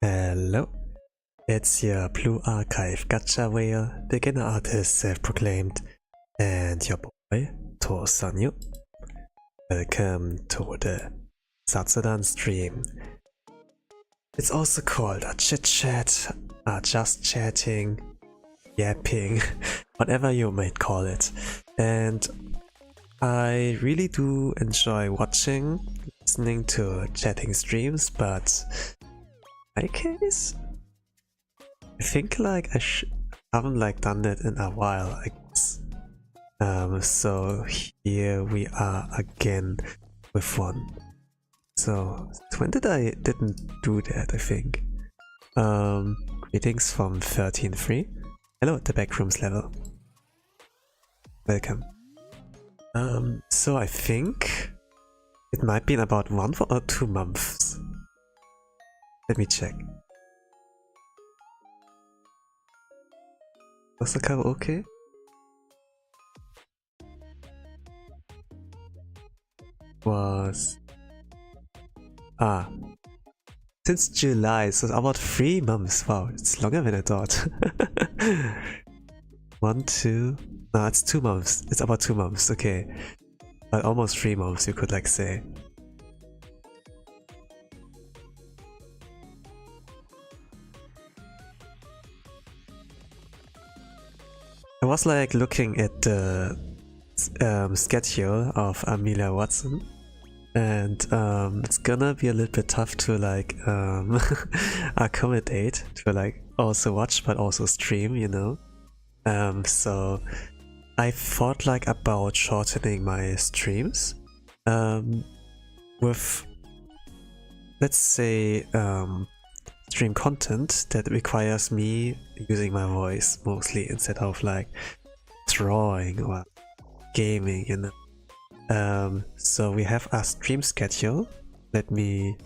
Hello, it's your Blue Archive Gacha Whale, beginner artist self-proclaimed, and your boy, Sanyu. Welcome to the Zatsudan stream. It's also called a Chit Chat, a just chatting, yapping, whatever you might call it. And I really do enjoy watching, listening to chatting streams, but in my case, I think like I haven't done that in a while, I guess. So here we are again with one. So when did I didn't do that, I think. Greetings from 13.3. Hello at the backrooms level. Welcome. So I think it might be in about 1 or 2 months. Let me check. Was the karaoke? Was since July, so about 3 months. Wow, it's longer than I thought. 1, 2. No, it's 2 months. It's about 2 months. Okay, but almost 3 months, you could like say. I was like looking at the schedule of Amelia Watson, and it's gonna be a little bit tough to like accommodate to like also watch but also stream, you know. So I thought like about shortening my streams with, let's say, stream content that requires me using my voice mostly instead of like drawing or gaming, you know. So we have a stream schedule. Let me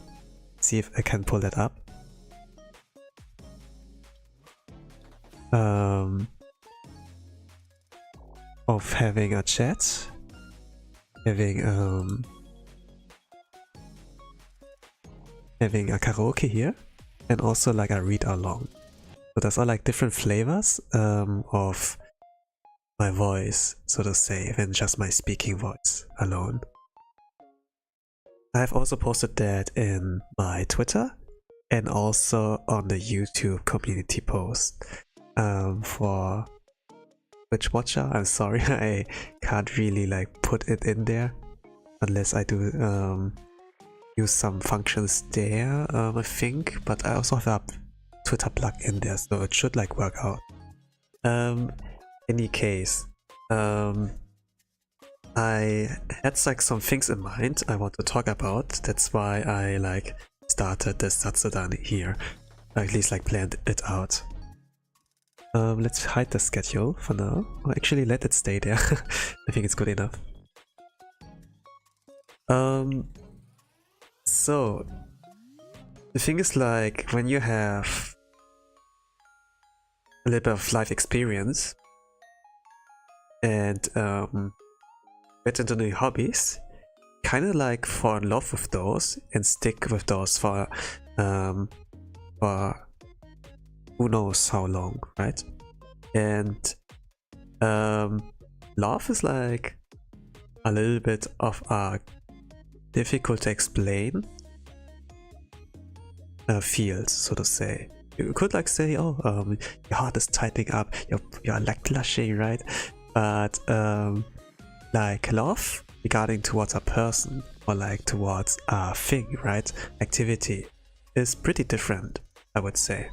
see if I can pull that up. Of having a chat, having a karaoke here, and also like a read along. So there's all like different flavors of my voice, so to say, than just my speaking voice alone. I've also posted that in my Twitter and also on the YouTube community post. For Twitch watcher, I'm sorry, I can't really like put it in there unless I do use some functions there, I think, but I also have a Twitter plug in there, so it should like work out. Any case, I had like some things in mind I want to talk about. That's why I like started this Zatsudan here. Or at least like plan it out. Let's hide the schedule for now. Or actually let it stay there. I think it's good enough. So the thing is, like, when you have a little bit of life experience and get into new hobbies, kind of like fall in love with those and stick with those for who knows how long, right? And love is like a little bit of a difficult to explain field, so to say. You could like say, oh, your heart is tightening up, you're like blushing, right? But like love regarding towards a person or like towards a thing, right? Activity is pretty different, I would say.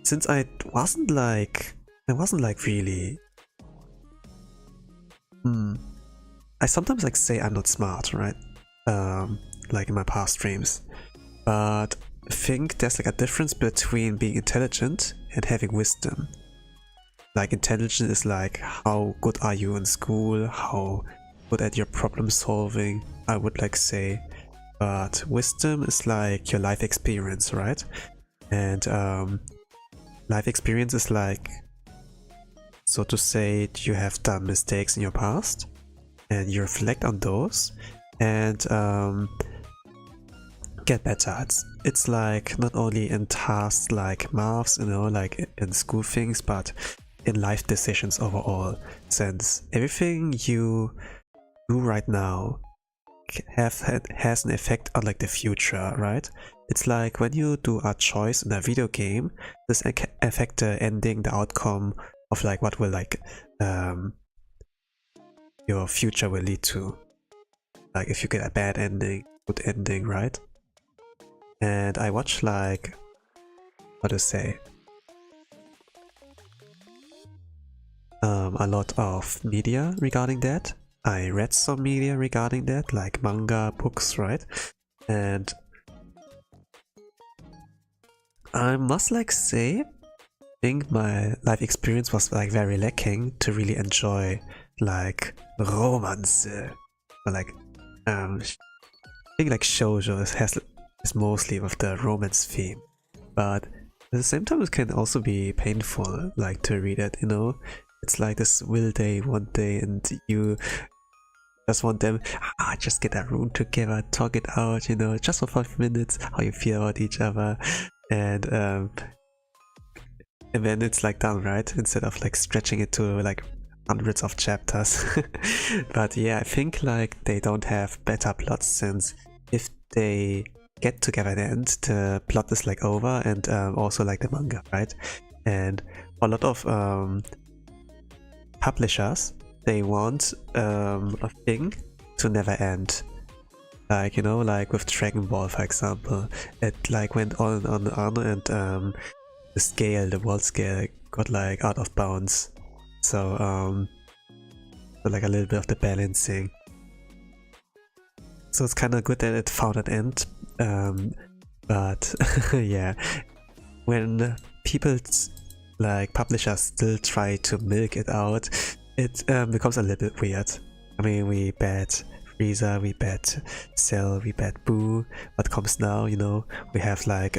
Since I wasn't like really I sometimes like say I'm not smart, right? Like in my past streams, but I think there's like a difference between being intelligent and having wisdom. Like intelligence is like how good are you in school, how good at your problem solving, I would like say. But wisdom is like your life experience, right? And life experience is like, so to say, you have done mistakes in your past and you reflect on those and get better. It's like not only in tasks like maths, you know, like in school things, but in life decisions overall, since everything you do right now has an effect on like the future, right? It's like when you do a choice in a video game, this affect the ending, the outcome of like what will like your future will lead to. Like if you get a bad ending, good ending, right? And I watch like, what to say, a lot of media regarding that. I read some media regarding that, like manga, books, right? And I must like say, I think my life experience was like very lacking to really enjoy like romance, or like I think like shoujo is mostly with the romance theme, but at the same time it can also be painful like to read it, you know. It's like this will day one day and you just want them just get a room together, talk it out, you know, just for 5 minutes, how you feel about each other, and then it's like done, right? Instead of like stretching it to like hundreds of chapters. But yeah, I think like they don't have better plots, since if they get together at the end, the plot is like over, and also like the manga, right? And a lot of publishers, they want a thing to never end. Like, you know, like with Dragon Ball, for example, it like went on and on, and the world scale got like out of bounds. So like a little bit of the balancing. So it's kind of good that it found an end, but yeah, when people like publishers still try to milk it out, it becomes a little bit weird. I mean, we bet Frieza, we bet Cell, we bet Boo. What comes now, you know? We have like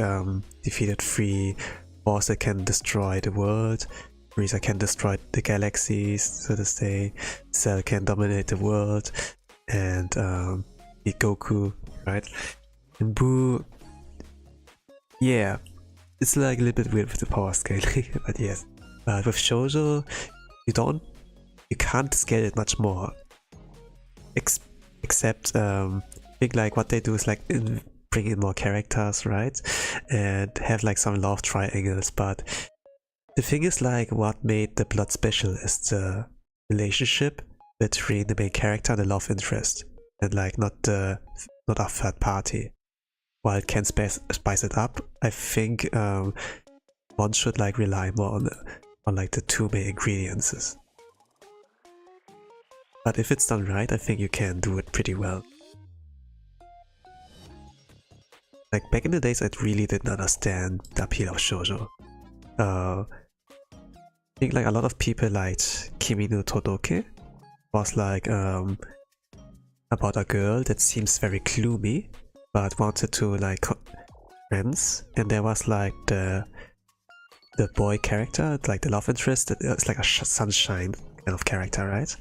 defeated 3 boss that can destroy the world. Frieza can destroy the galaxies, so to say. Cell can dominate the world, and beat Goku, right? And Boo, yeah, it's like a little bit weird with the power scaling, but yes. But with Shoujo, you can't scale it much more. Except I think like what they do is like bring in more characters, right? And have like some love triangles, but the thing is like what made the plot special is the relationship between the main character and the love interest, and like not a third party. While it can spice it up, I think one should like rely more on like the 2 main ingredients. But if it's done right, I think you can do it pretty well. Like back in the days, I really didn't understand the appeal of shoujo. I think like a lot of people liked Kimi no Todoke. Was like about a girl that seems very gloomy, but wanted to like friends, and there was like the boy character, like the love interest. It's like a sunshine kind of character, right?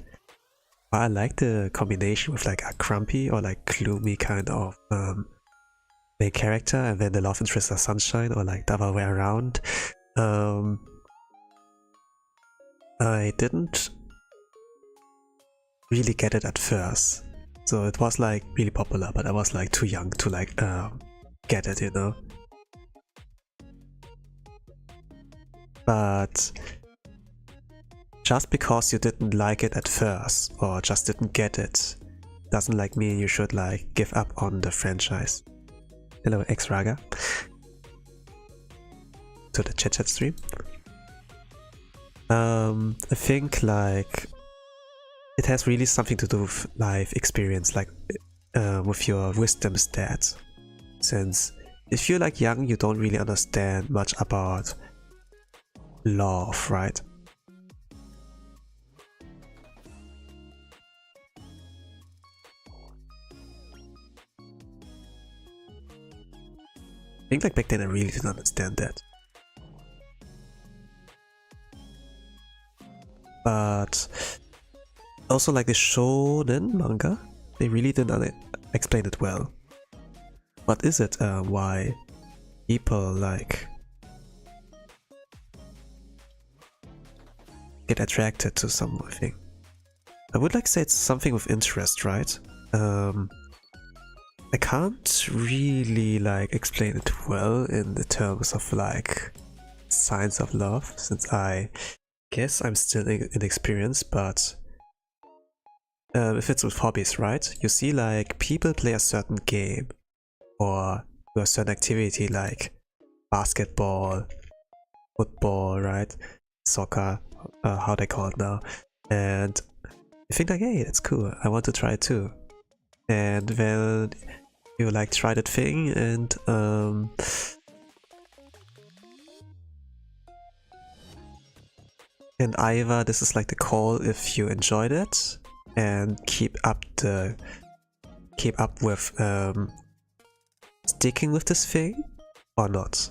But I like the combination with like a grumpy or like gloomy kind of main character, and then the love interest is sunshine, or like the other way around. I didn't really get it at first, so it was like really popular, but I was like too young to like get it, you know. But just because you didn't like it at first or just didn't get it doesn't like mean you should like give up on the franchise. Hello X-Raga to the Chit Chat stream. I think like it has really something to do with life experience, like with your wisdom stats. Since if you're like young, you don't really understand much about love, right? I think like back then I really didn't understand that. But also like the shonen manga, they really didn't explain it well. What is it? Why people like get attracted to something? I would like say it's something with interest, right? I can't really like explain it well in the terms of like signs of love, since I guess I'm still inexperienced, but if it's with hobbies, right? You see like people play a certain game or do a certain activity like basketball, football, right? Soccer, how they call it now. And you think like, hey, that's cool, I want to try it too. And then you like try that thing, and either this is like the call if you enjoyed it and keep up with sticking with this thing or not.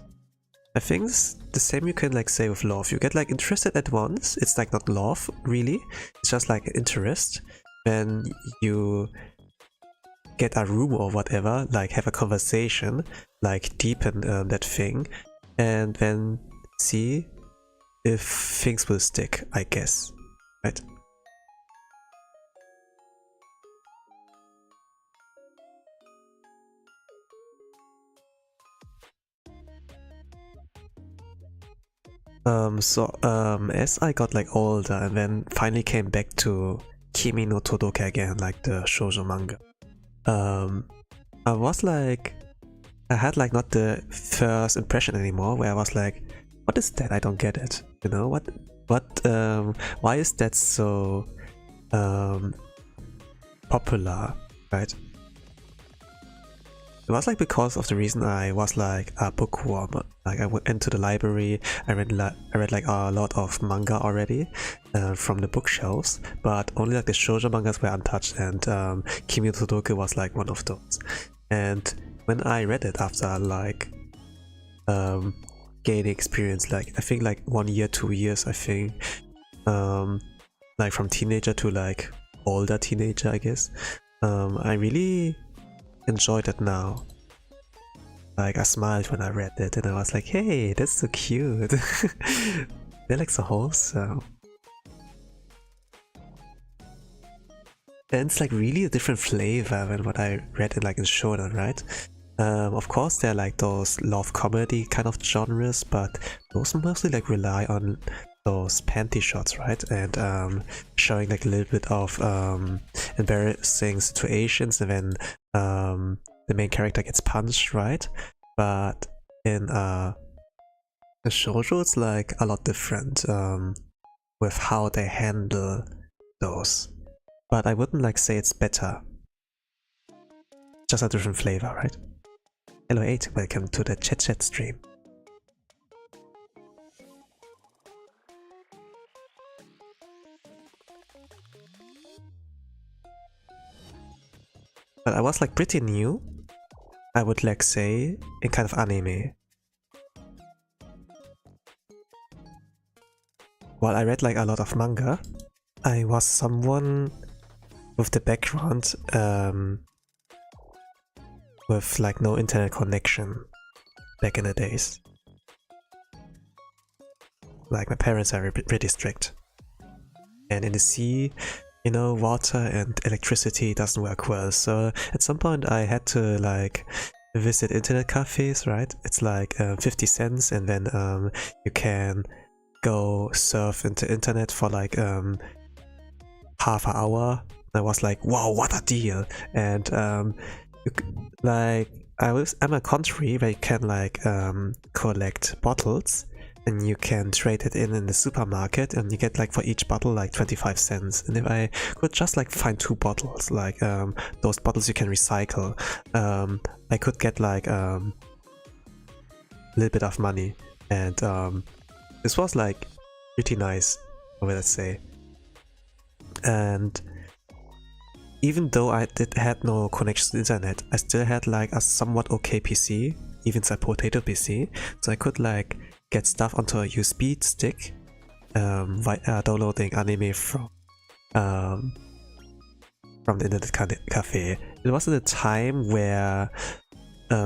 I think it's the same you can like say with love. You get like interested at once, it's like not love really, it's just like interest. Then you get a room or whatever, like have a conversation, like deepen that thing, and then see if things will stick, I guess, right? As I got like older and then finally came back to Kimi no Todoke again, like the shoujo manga, I was like, I had like not the first impression anymore, where I was like, what is that? I don't get it. You know, why is that so popular, right? It was like because of the reason I was like a bookworm. Like I went into the library, I read like a lot of manga already from the bookshelves, but only like the shoujo mangas were untouched, and Kimi no Todoke was like one of those. And when I read it after like gaining experience, like I think like 1 year, 2 years, I think, like from teenager to like older teenager, I guess, I really enjoyed it now. Like I smiled when I read it, and I was like, hey, that's so cute. They're like so wholesome. And it's like really a different flavor than what I read in like in shonen, right? Of course there are like those love comedy kind of genres, but those mostly like rely on those panty shots, right? And showing like a little bit of embarrassing situations, and then the main character gets punched, right? But in the shoujo, it's like a lot different with how they handle those. But I wouldn't like say it's better. Just a different flavor, right? Hello 8, welcome to the Chit Chat stream. But I was like pretty new, I would like say, in kind of anime. While I read like a lot of manga, I was someone with the background with like no internet connection back in the days. Like my parents are pretty strict. And in the sea, you know, water and electricity doesn't work well. So at some point I had to like visit internet cafes, right? It's like 50 cents and then you can go surf into internet for like half an hour. I was like, wow, what a deal. And like I'm a country where you can like collect bottles and you can trade it in the supermarket and you get like for each bottle like 25 cents. And if I could just like find 2 bottles, like those bottles you can recycle, I could get like a little bit of money. And this was like pretty nice, let's say. And even though I had no connection to the internet, I still had like a somewhat okay PC, even a potato PC, so I could like get stuff onto a USB stick via downloading anime from the internet cafe. It was at a time where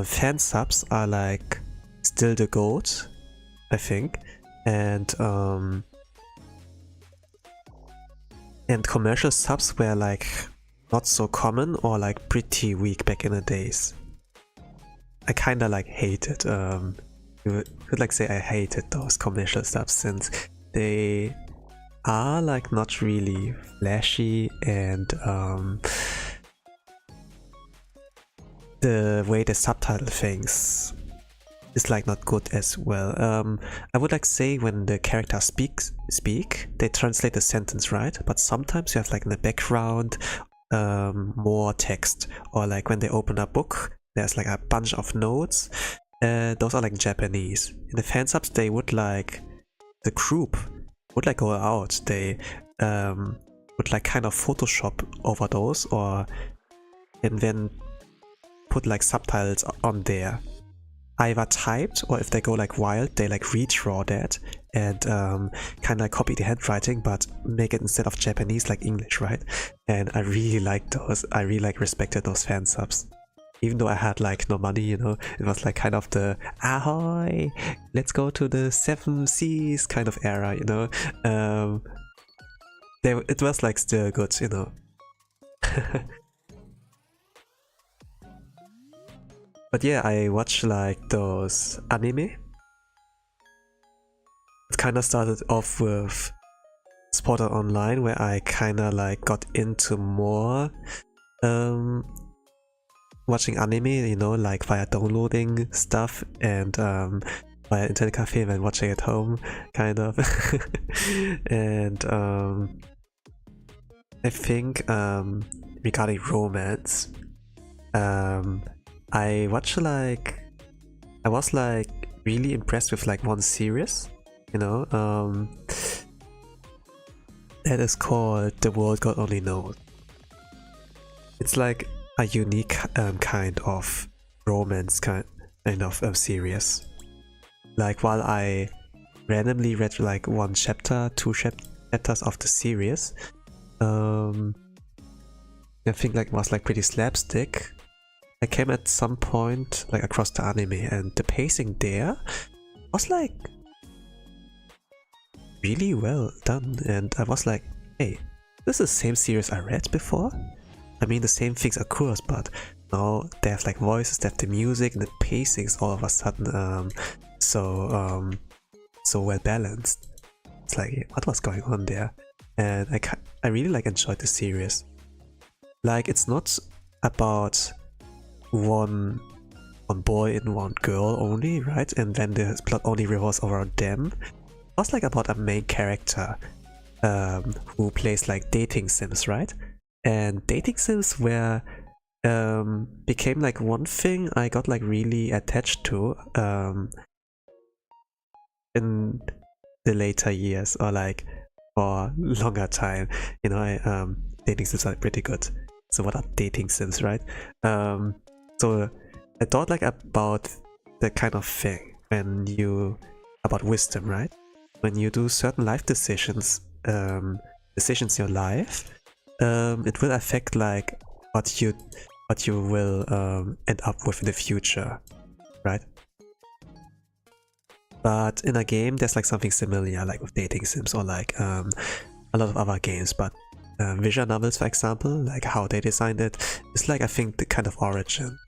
fan subs are like still the GOAT, I think, and commercial subs were like not so common or like pretty weak back in the days. I kinda like hated, you could like say I hated those commercial subs since they are like not really flashy and the way they subtitle things is like not good as well. I would like say when the characters speak, they translate the sentence right, but sometimes you have like in the background more text, or like when they open a book, there's like a bunch of notes. Those are like Japanese. In the fan subs, they would like the group would like go out. They would like kind of Photoshop over those, or and then put like subtitles on there. Either typed, or if they go like wild, they like redraw that and kind of like copy the handwriting, but make it instead of Japanese like English, right? And I really liked those. I really like respected those fan subs. Even though I had like no money, you know, it was like kind of the ahoy, let's go to the 7 seas kind of era, you know. It was like still good, you know. But yeah, I watched like those anime. It kind of started off with Sword Art Online, where I kind of like got into more watching anime, you know, like via downloading stuff and via internet cafe and watching at home, kind of. And I think regarding romance, I was like really impressed with like one series, you know, that is called The World God Only Knows. It's like a unique kind of romance kind of series. Like while I randomly read like 1 chapter, 2 chapters of the series, I think like it was like pretty slapstick. I came at some point like across the anime and the pacing there was like really well done, and I was like, hey, this is the same series I read before? I mean the same things of course, but now they have like voices, they have the music, and the pacing is all of a sudden so well balanced. It's like, what was going on there? And I really like enjoyed the series. Like it's not about one boy and one girl only, right? And then the plot only revolves around them. It was like about a main character who plays like dating sims, right? And dating sims were became like one thing I got like really attached to in the later years, or like for longer time. You know, dating sims are pretty good. So what are dating sims, right? So I thought like about the kind of thing when you about wisdom, right? When you do certain life decisions, decisions in your life, it will affect like what you will end up with in the future, right? But in a game, there's like something similar, like with dating sims or like a lot of other games. But visual novels, for example, like how they designed it, is like I think the kind of origin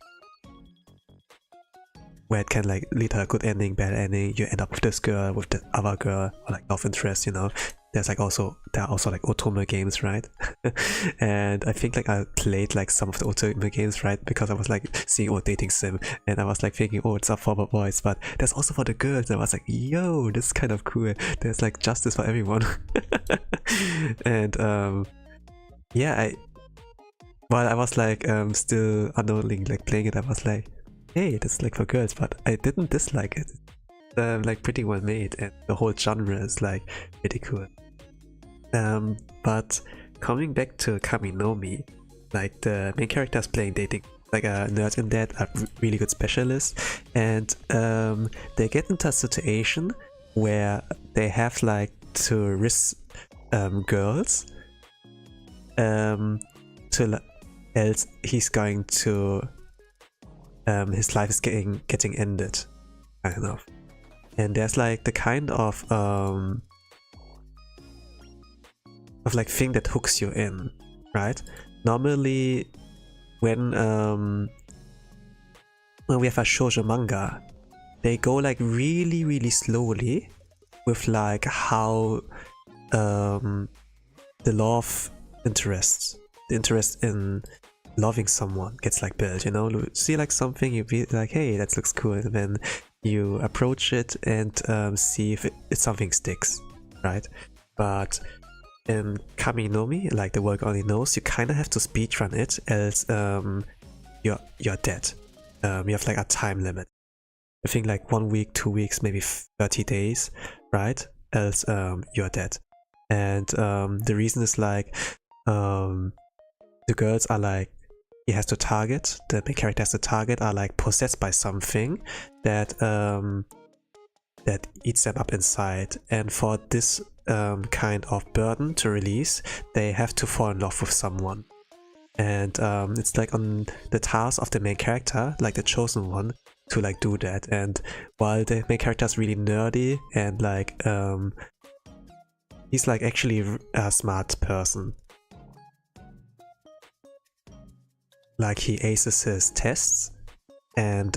where it can like lead to a good ending, bad ending. You end up with this girl, with the other girl, or like love interest. You know, there are also like otome games, right? And I think like I played like some of the otome games, right? Because I was like seeing dating sim, and I was like thinking, oh, it's up for the boys, but there's also for the girls. And I was like, yo, this is kind of cool. There's like justice for everyone. And yeah, while I was like still unknowingly like playing it, I was like, hey, that's like for girls, but I didn't dislike it. It's like pretty well made, and the whole genre is like pretty cool. But coming back to Kaminomi, like the main character is playing dating, like a nerd in that, a really good specialist, and they get into a situation where they have like to risk girls, to else he's going to his life is getting ended, kind of. And there's like the kind of like thing that hooks you in, right? Normally when we have a shoujo manga, they go like really slowly with like how the love interests, the interest in loving someone gets like built, you know. You see like something, you be like, hey, that looks cool, and then you approach it and see if something sticks, right? But in Kaminomi, like the world only knows, you kind of have to speedrun it, else you're dead. You have like a time limit. I think like 1 week, 2 weeks, maybe 30 days, right? Else you're dead. And the reason is like the girls are like, he has to target, the main character has to target, are like possessed by something that that eats them up inside, and for this kind of burden to release, they have to fall in love with someone. And it's like on the task of the main character, like the chosen one, to like do that. And while the main character is really nerdy and like he's like actually a smart person, like he aces his tests, and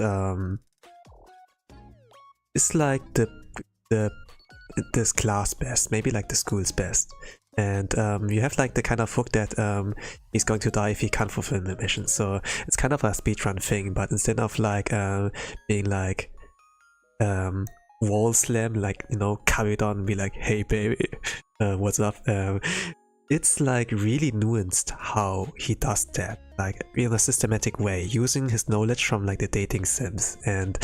it's like this class best, maybe like the school's best. And you have like the kind of hook that he's going to die if he can't fulfill the mission. So it's kind of a speedrun thing, but instead of like being like wall slam, like, you know, carried on and be like, hey baby, what's up? It's like really nuanced how he does that, like in a systematic way, using his knowledge from like the dating sims. And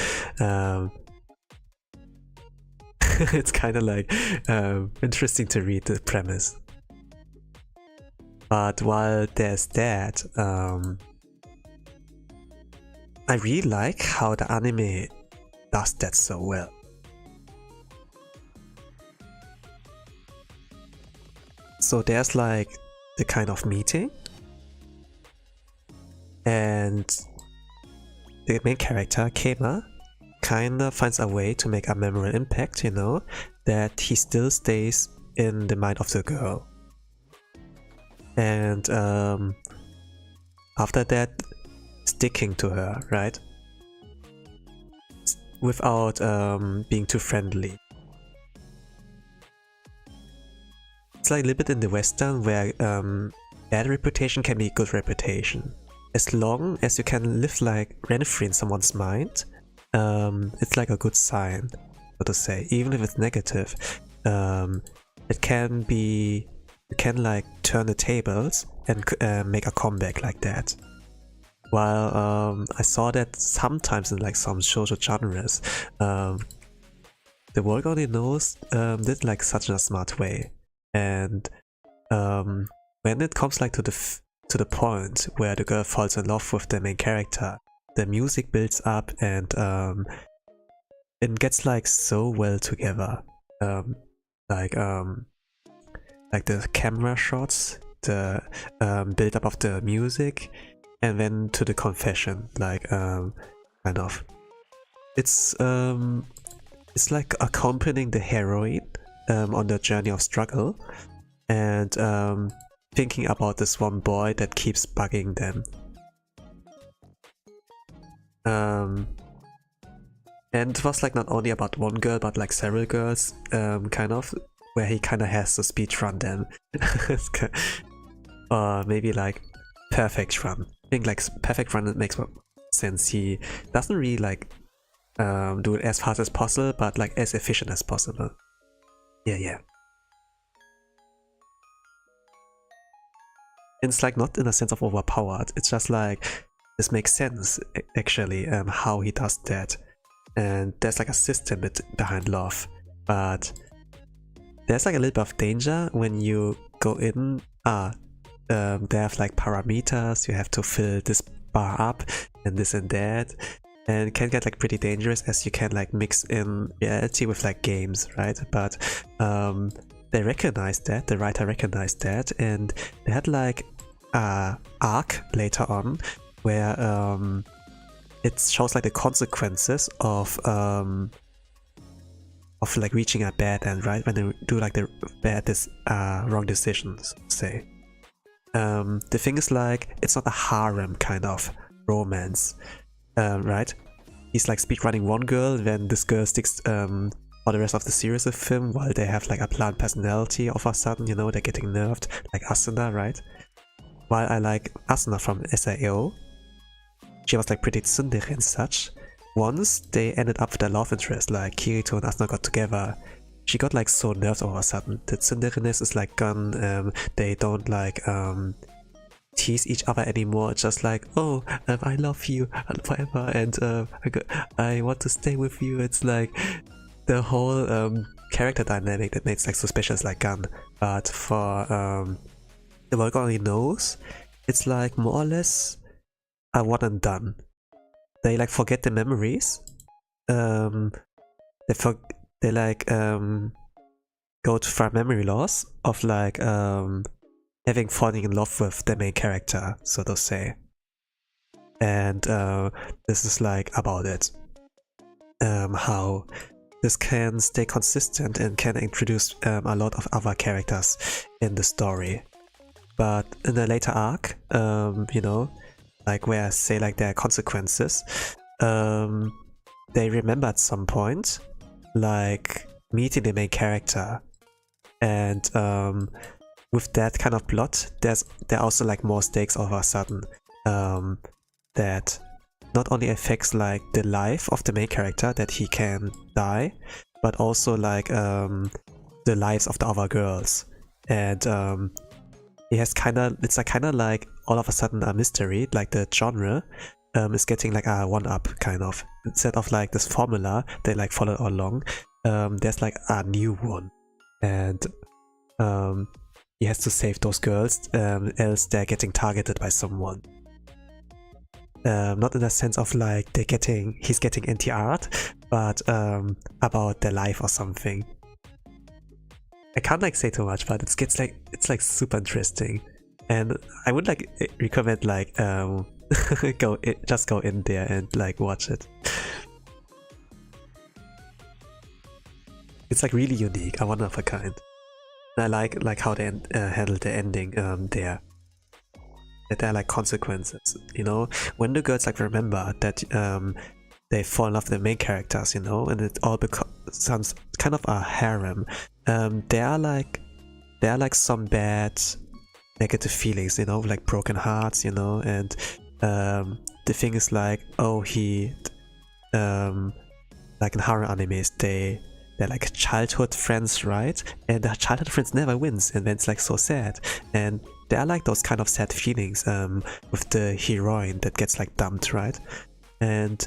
it's kind of like interesting to read the premise. But while there's that, I really like how the anime does that so well. So there's like the kind of meeting, and the main character, Kema, kinda finds a way to make a memorable impact, you know, that he still stays in the mind of the girl. And after that, sticking to her, right? Without being too friendly. It's like a little bit in the Western where bad reputation can be good reputation. As long as you can live like rent-free in someone's mind, it's like a good sign, so to say. Even if it's negative, it can be, you can like turn the tables and make a comeback like that. While I saw that sometimes in like some shoujo genres, the world only knows did like such in a smart way, and when it comes like to the point where the girl falls in love with the main character, the music builds up and it gets like so well together. Like the camera shots, the build up of the music, and then to the confession, like kind of. It's like accompanying the heroine on the journey of struggle, and thinking about this one boy that keeps bugging them. And it was like not only about one girl, but like several girls, kind of, where he kind of has to speedrun them. Or maybe like perfect run. I think like perfect run, it makes more sense. He doesn't really like do it as fast as possible, but like as efficient as possible. Yeah. It's like not in a sense of overpowered, it's just like this makes sense actually, how he does that. And there's like a system behind love, but there's like a little bit of danger when you go in. They have like parameters, you have to fill this bar up and this and that, and it can get like pretty dangerous as you can like mix in reality with like games, right? But they recognized that, the writer recognized that, and they had like a arc later on where it shows like the consequences of like reaching a bad end, right? When they do like the wrong decisions, say. The thing is like, it's not a harem kind of romance, right? He's like speedrunning one girl, then this girl sticks for the rest of the series with him, while they have like a planned personality all of a sudden, you know, they're getting nerfed, like Asuna, right? While I like Asuna from SAO, she was like pretty tsundere and such. Once they ended up with a love interest, like Kirito and Asuna got together, she got like so nerved all of a sudden. The tsundereness is like gone. They don't like tease each other anymore. It's just like, oh, I love you forever, and I want to stay with you. It's like the whole character dynamic that makes like so special is like gone. But for the world only knows, it's like more or less a one and done. They like forget the memories. They like go for memory loss of like having falling in love with the main character, so to say. And this is like about it. How this can stay consistent and can introduce a lot of other characters in the story. But in the later arc, you know, like where I say like there are consequences, they remember at some point like meeting the main character, and with that kind of plot, there are also like more stakes all of a sudden, that not only affects like the life of the main character, that he can die, but also like the lives of the other girls. And it has it's like kind of like all of a sudden a mystery, like the genre is getting like a one-up kind of. Instead of like this formula they like follow along, there's like a new one, and he has to save those girls, else they're getting targeted by someone. Not in the sense of like he's getting anti-art, but about their life or something. I can't like say too much, but it's like super interesting, and I would like recommend like just go in there and like watch it. It's like really unique, a one of a kind. And I like how they handle the ending there. That there are like consequences, you know, when the girls like remember that they fall in love with the main characters, you know, and it all becomes kind of a harem. There are like some bad negative feelings, you know, like broken hearts, you know, and the thing is like, oh, he like in harem animes, they're like childhood friends, right? And the childhood friends never wins, and then it's like so sad. And there are like those kind of sad feelings with the heroine that gets like dumped, right? And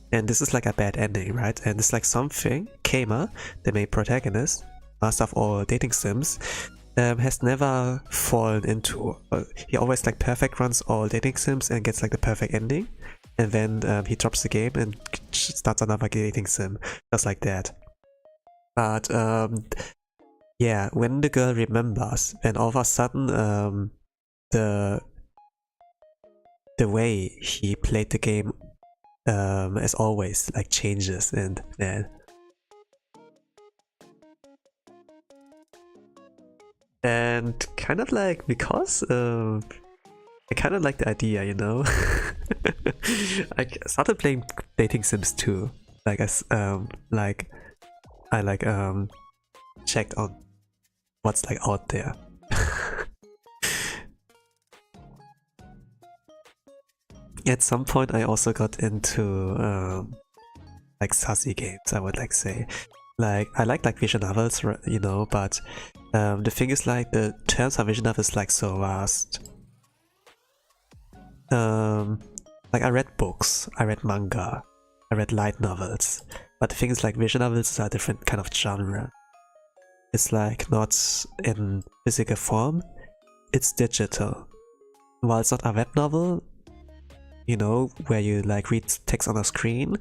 this is like a bad ending, right? And it's like something Kema, the main protagonist, master of all dating sims, has never fallen into. He always like perfect runs all dating sims and gets like the perfect ending, and then he drops the game and starts another dating sim just like that. But yeah, when the girl remembers, and all of a sudden the way he played the game as always like changes, and yeah. And kind of like, because I kind of like the idea, you know. I started playing dating sims too, like as like I like checked on what's like out there. At some point I also got into like sassy games, I would like say. Like I like visual novels, you know, but the thing is like the terms of visual novels like so vast. Like I read books, I read manga, I read light novels, but the thing is like visual novels are a different kind of genre. It's like not in physical form, it's digital. While it's not a web novel, you know, where you like read text on a screen,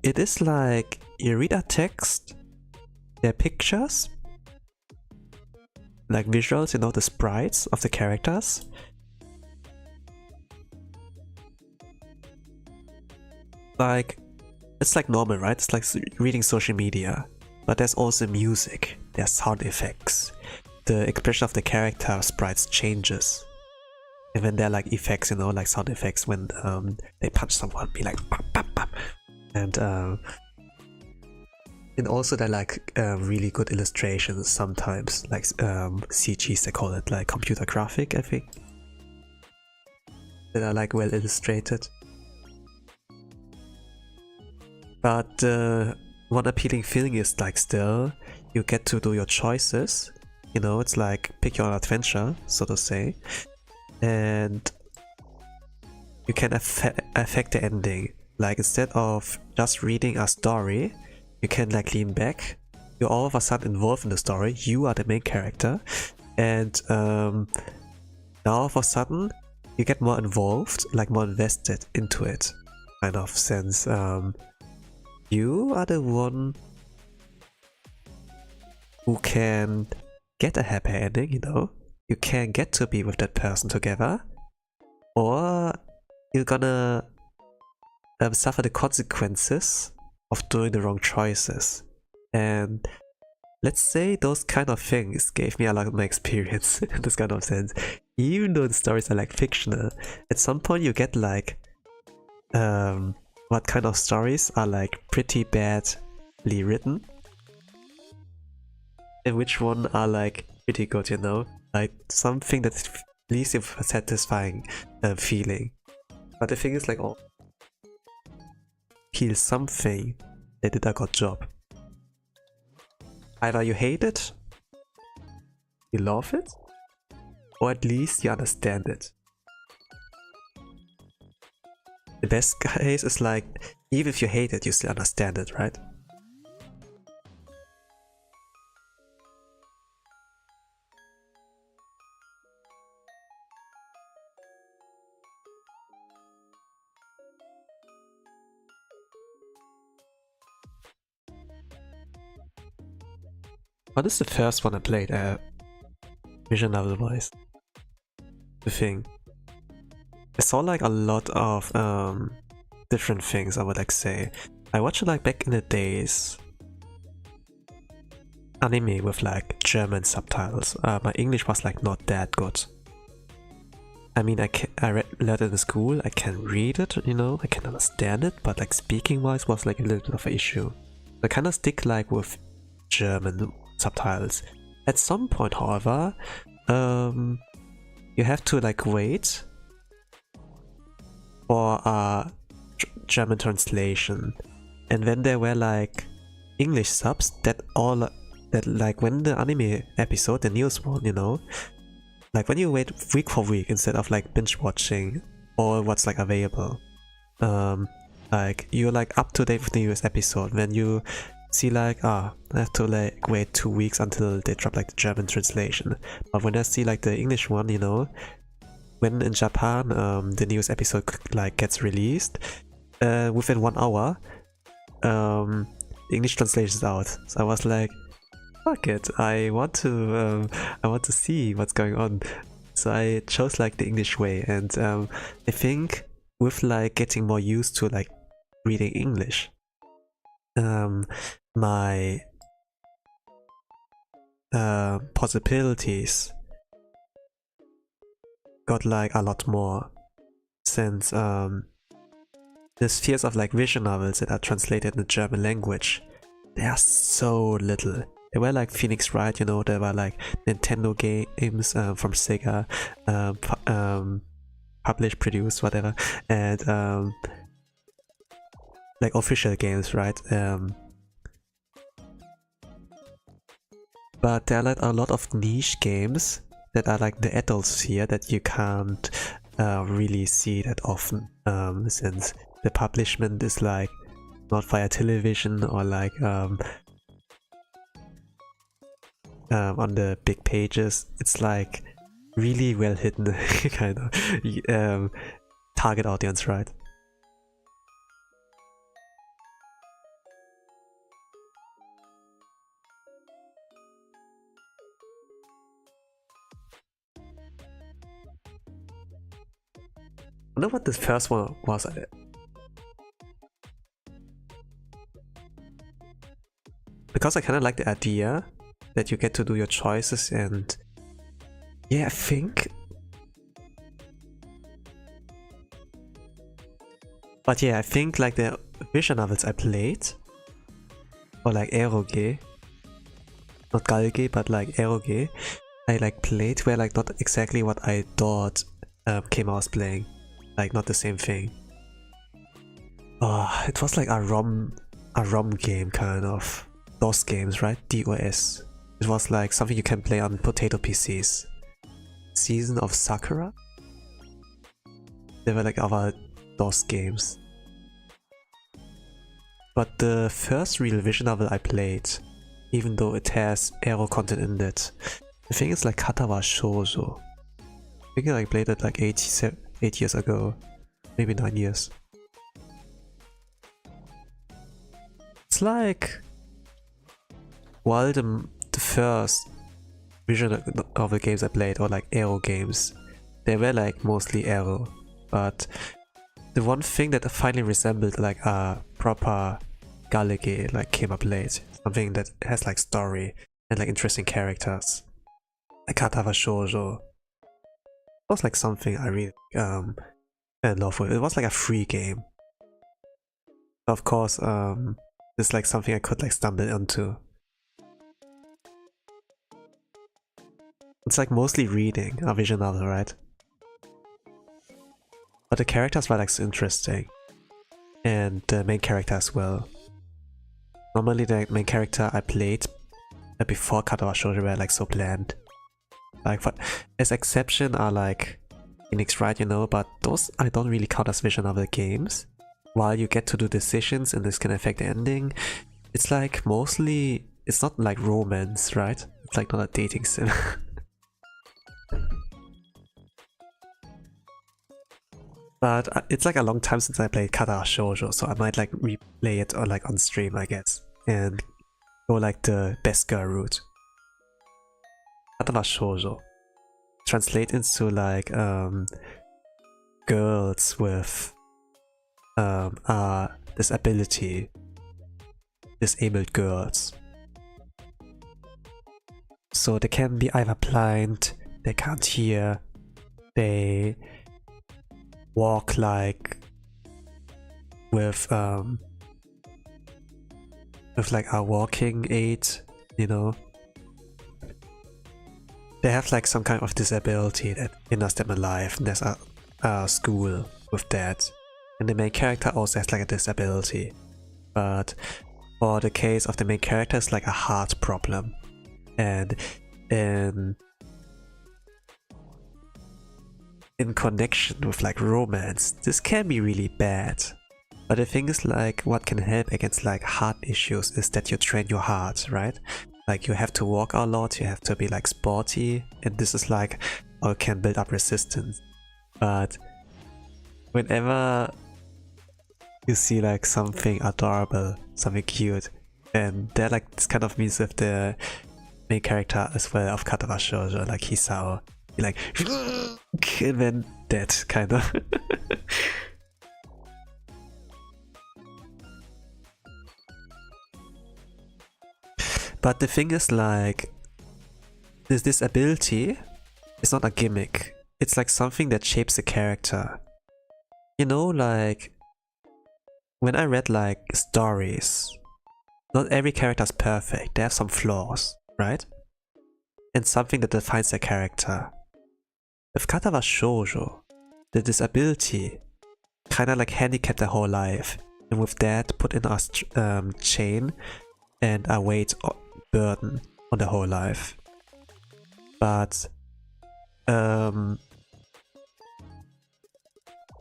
it is like you read a text, there are pictures, like visuals, you know, the sprites of the characters. Like, it's like normal, right? It's like reading social media, but there's also music, there's sound effects, the expression of the character sprites changes. And then there are like effects, you know, like sound effects when they punch someone, be like pop, pop, pop. And also they're like really good illustrations sometimes, like CGs they call it, like computer graphic, I think. That are like well illustrated. But one appealing feeling is like still, you get to do your choices, you know, it's like pick your own adventure, so to say. And you can affect the ending. Like instead of just reading a story, you can like lean back. You're all of a sudden involved in the story. You are the main character, and now all of a sudden you get more involved, like more invested into it, kind of sense. You are the one who can get a happy ending, you know. You can get to be with that person together, or you're gonna suffer the consequences of doing the wrong choices. And let's say those kind of things gave me a lot of my experience in this kind of sense. Even though the stories are like fictional, at some point you get like what kind of stories are like pretty badly written, and which one are like pretty good, you know, like something that leaves you with a satisfying feeling. But the thing is like, oh, here's something they did a good job. Either you hate it, you love it, or at least you understand it. The best case is like, even if you hate it, you still understand it, right? What is the first one I played visual novel wise? The thing. I saw like a lot of different things, I would like say. I watched it like back in the days. Anime with like German subtitles. My English was like not that good. I mean, I read it in school, I can read it, you know, I can understand it, but like speaking wise was like a little bit of an issue. I kind of stick like with German subtitles. At some point, however, you have to like wait for a German translation, and then there were like English subs that that like when the anime episode, the newest one, you know, like when you wait week for week instead of like binge watching or what's like available, like you're like up to date with the newest episode. When you see like, I have to like wait 2 weeks until they drop like the German translation. But when I see like the English one, you know, when in Japan the newest episode like gets released, within 1 hour, the English translation is out. So I was like, fuck it, I want to see what's going on. So I chose like the English way, and I think with like getting more used to like reading English, my possibilities got like a lot more, since the spheres of like visual novels that are translated in the German language, they are so little. They were like Phoenix Wright, you know, there were like Nintendo games from Sega, published, produced, whatever, and like official games, right? But there are like a lot of niche games that are like the adult sphere that you can't really see that often, since the publishment is like not via television or like on the big pages. It's like really well hidden kind of target audience, right? I wonder what the first one was. Because I kind of like the idea that you get to do your choices, and yeah, I think. But yeah, I think like the visual novels I played, or like eroge, not galge, but like eroge, I like played were like not exactly what I thought Kema was playing, like not the same thing. Oh, it was like a ROM game kind of. DOS games, right? DOS. It was like something you can play on potato PCs. Season of Sakura? They were like other DOS games. But the first real visual novel I played, even though it has ero content in it, I think it's like Katawa Shoujo. I think I played it like 8 years ago, maybe 9 years. It's like, while the first visual novel games I played, or like ero games, they were like mostly ero, but the one thing that finally resembled like a proper galge like Kema played, something that has like story and like interesting characters, like Katawa Shoujo, was like something I really fell in love with. It was like a free game. Of course, it's like something I could like stumble into. It's like mostly reading a visual novel, right? But the characters were like so interesting, and the main character as well. Normally the main character I played before Katawa Shoujo were like so bland. Like, as exception are like Phoenix Wright, you know, but those I don't really count as visual novel games. While you get to do decisions and this can affect the ending, it's like mostly, it's not like romance, right? It's like not a dating sim. But it's like a long time since I played Katawa Shoujo, so I might like replay it or like on stream, I guess, and go like the best girl route. Katawa Shoujo translate into like girls with disability, disabled girls. So they can be either blind, they can't hear, they walk like with like a walking aid, you know. They have like some kind of disability that hinders them alive, and there's a school with that. And the main character also has like a disability. But for the case of the main character, it's like a heart problem. and in connection with like romance, this can be really bad. But the thing is, like, what can help against like heart issues is that you train your heart, right? Like, you have to walk a lot, you have to be like sporty, and this is like how you can build up resistance. But whenever you see like something adorable, something cute, and that like this kind of means with the main character as well of kyatto wa shoujo, like Hisao, you like and then that kind of. But the thing is, like, this ability is not a gimmick. It's like something that shapes the character. You know, like, when I read like stories, not every character is perfect. They have some flaws, right? And something that defines their character. With kyatto wa shoujo, the disability kinda like handicapped their whole life. And with that, put in a chain and a weight burden on their whole life. But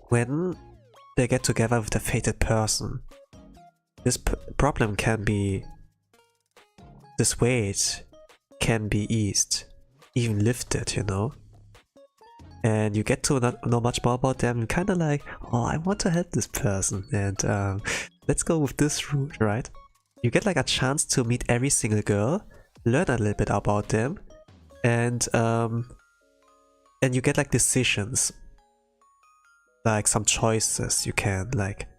when they get together with the fated person, this problem can be, this weight can be eased, even lifted, you know? And you get to know much more about them, and kind of like, oh, I want to help this person, and let's go with this route, right? You get like a chance to meet every single girl, learn a little bit about them, and you get like decisions, like some choices you can like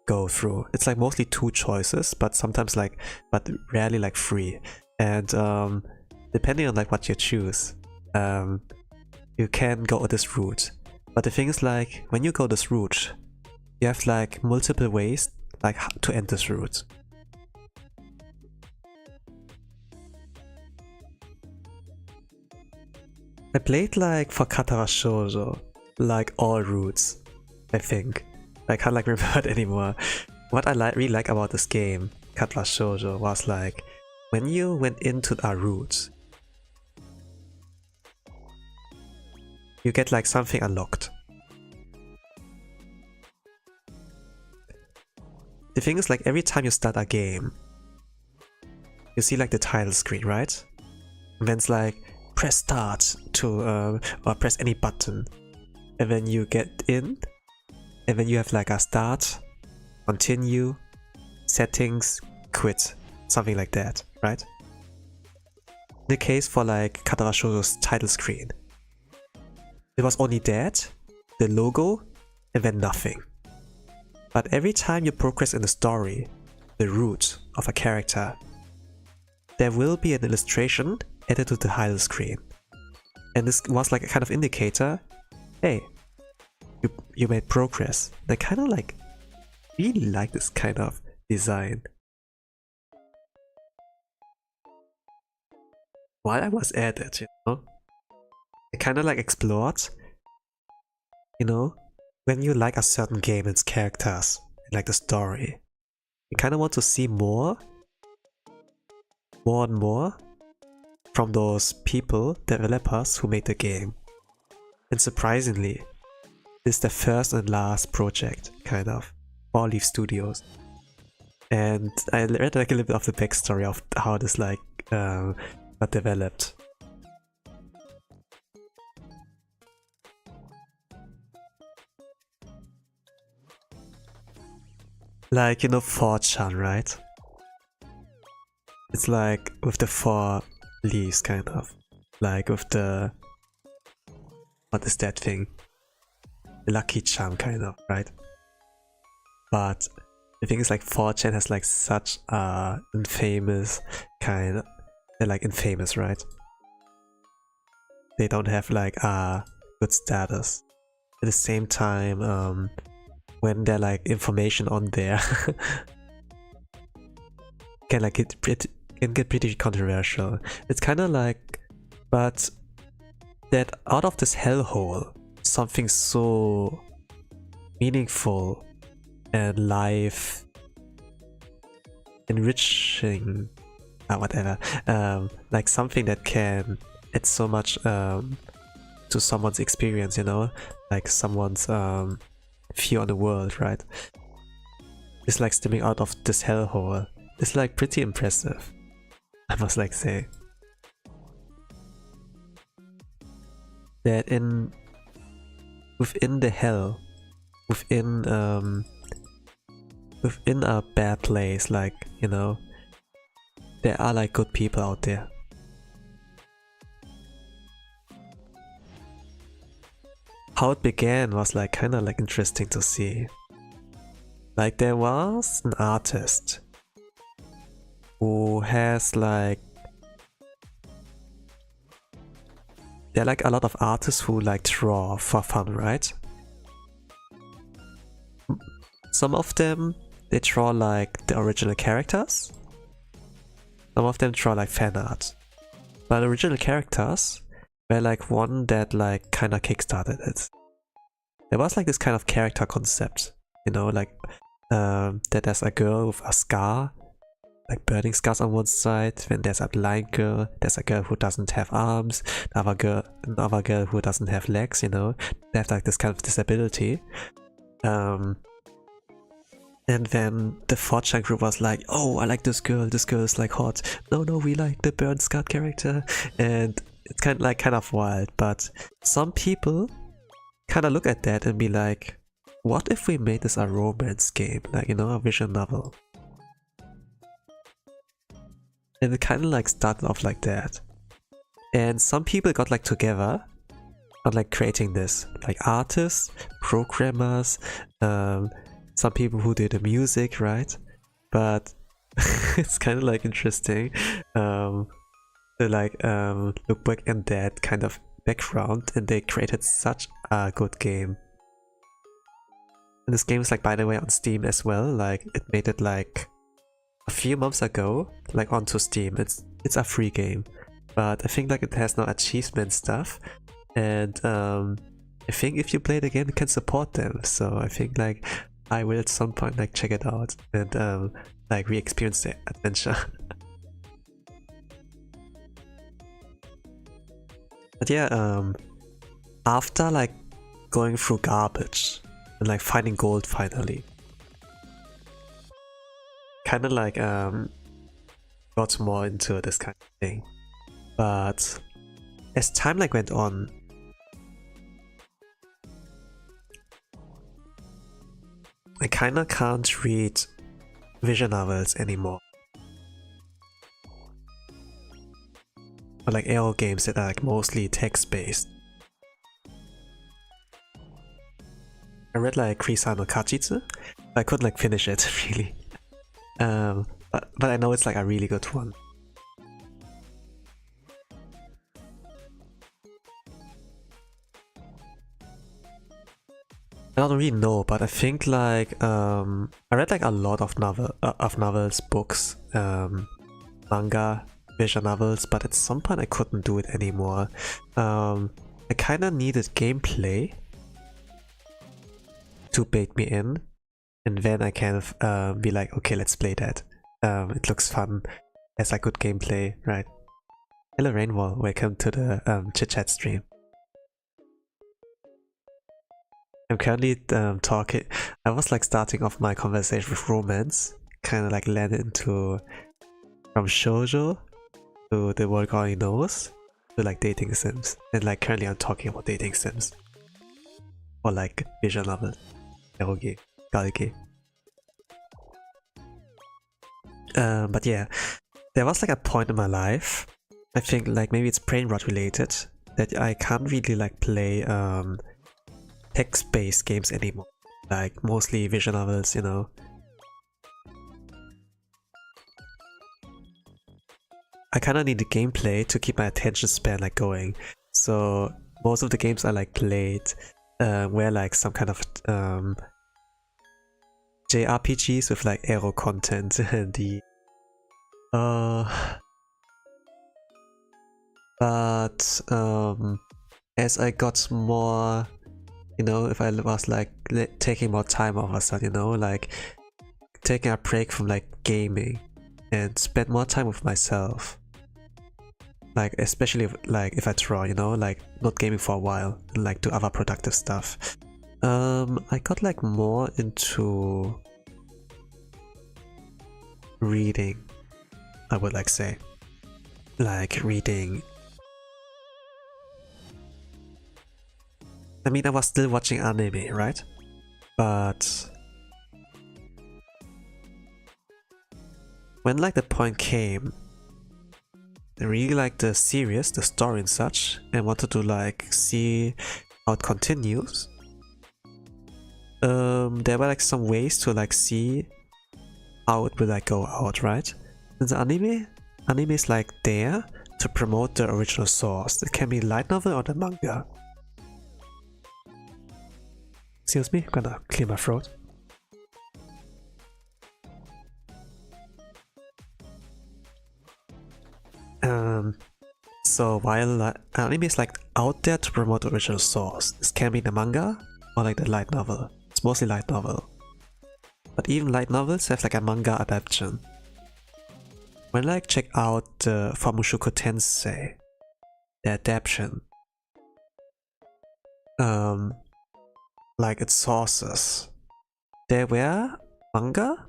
go through. It's like mostly 2 choices, but sometimes like, but rarely like 3. And depending on like what you choose, you can go this route. But the thing is, like, when you go this route, you have like multiple ways like to end this route. I played like for kyatto wa shoujo, like all routes, I think. I can't like remember it anymore. What I really like about this game, kyatto wa shoujo, was like, when you went into a route, you get like something unlocked. The thing is, like, every time you start a game, you see like the title screen, right? And then it's like, press start to, or press any button. And then you get in, and then you have like a start, continue, settings, quit, something like that, right? In the case for like kyatto wa shoujo's title screen, it was only that, the logo, and then nothing. But every time you progress in the story, the route of a character, there will be an illustration added to the title screen. And this was like a kind of indicator, hey, you made progress. And I kind of like, really like this kind of design. While I was at it, you know, I kind of like explored, you know, when you like a certain game and its characters, like the story, you kind of want to see more and more from those people, developers who made the game. And surprisingly, this is the first and last project, kind of, for Leaf Studios. And I read like a little bit of the backstory of how this like got developed. Like, you know, 4chan, right? It's like with the 4 leaves, kind of. Like with the... what is that thing? The lucky charm, kind of, right? But the thing is, like, 4chan has like such a infamous kind of... they're like infamous, right? They don't have like a good status. At the same time, when they're like information on there can like get pretty controversial. It's kind of like, but that out of this hellhole, something so meaningful and life enriching whatever, like something that can add so much to someone's experience, you know, like someone's view on the world, right? It's like stepping out of this hellhole. It's like pretty impressive, I must like say. That within the hell, within a bad place, like, you know, there are like good people out there. How it began was like kind of like interesting to see. Like there was an artist who has like, there are like a lot of artists who like draw for fun, right? Some of them, they draw like the original characters. Some of them draw like fan art. But the original characters were like one that like kind of kickstarted it. There was like this kind of character concept, you know, like that there's a girl with a scar, like burning scars on one side. Then there's a blind girl, there's a girl who doesn't have arms, another girl who doesn't have legs, you know. They have like this kind of disability. And then the 4chan group was like, oh, I like this girl is like hot. No, we like the burn scarred character. And it's kind of wild, but some people kind of look at that and be like, what if we made this a romance game, like, you know, a visual novel? And it kind of like started off like that. And some people got like together on like creating this, like artists, programmers, some people who did the music, right? But it's kind of like interesting to like look back at that kind of background, and they created such a good game. And this game is like, by the way, on Steam as well. Like it made it like a few months ago, like onto Steam. It's a free game, but I think like it has no achievement stuff, and I think if you play the game, you can support them. So I think like I will at some point like check it out and like re-experience the adventure. But yeah, after like going through garbage and like finding gold finally, kind of like got more into this kind of thing. But as time like went on, I kinda can't read visual novels anymore. Or like AO games that are like mostly text-based. I read like Krisa no Kachitsu, but I couldn't like finish it really. But I know it's like a really good one. I don't really know, but I think like I read like a lot of novels, books, manga, visual novels, but at some point I couldn't do it anymore. I kind of needed gameplay to bait me in, and then I kind of be like, okay, let's play that. It looks fun, has like good gameplay, right? Hello Rainwall, welcome to the Chit Chat stream. I'm currently talking. I was like starting off my conversation with romance, kind of like landed into from shoujo to the world already knows to like dating sims, and like currently I'm talking about dating sims or like visual novel, eroge, galge. But yeah, there was like a point in my life, I think like maybe it's brain rot related, that I can't really like play text-based games anymore, like mostly visual novels, you know. I kind of need the gameplay to keep my attention span like going, so most of the games I like played were like some kind of JRPGs with like aero content and the but as I got more, you know, if I was like taking more time off or something, you know, like taking a break from like gaming and spend more time with myself. Like especially if I draw, you know, like not gaming for a while and like do other productive stuff. I got like more into reading, I would like say. Like reading. I mean, I was still watching anime, right? But when like the point came, I really liked the series, the story and such, and wanted to like see how it continues. There were like some ways to like see how it will like go out, right? In the anime is like there to promote the original source. It can be light novel or the manga. Excuse me, I'm gonna clear my throat. So while anime is like out there to promote the original source, this can be the manga or like the light novel. It's mostly light novel. But even light novels have like a manga adaptation. When like check out the Mushoku Tensei, the adaptation, like its sources, there were manga,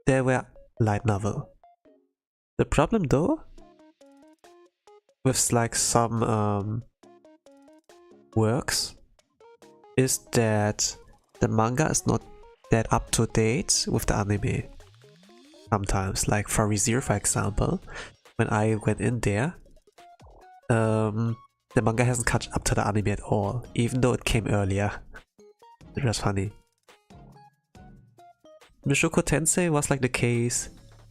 there were light novel. The problem though, with like some works, is that the manga is not that up to date with the anime. Sometimes, like for ReZero for example, when I went in there, the manga hasn't caught up to the anime at all, even though it came earlier. It was funny. Mushoku Tensei was like the case,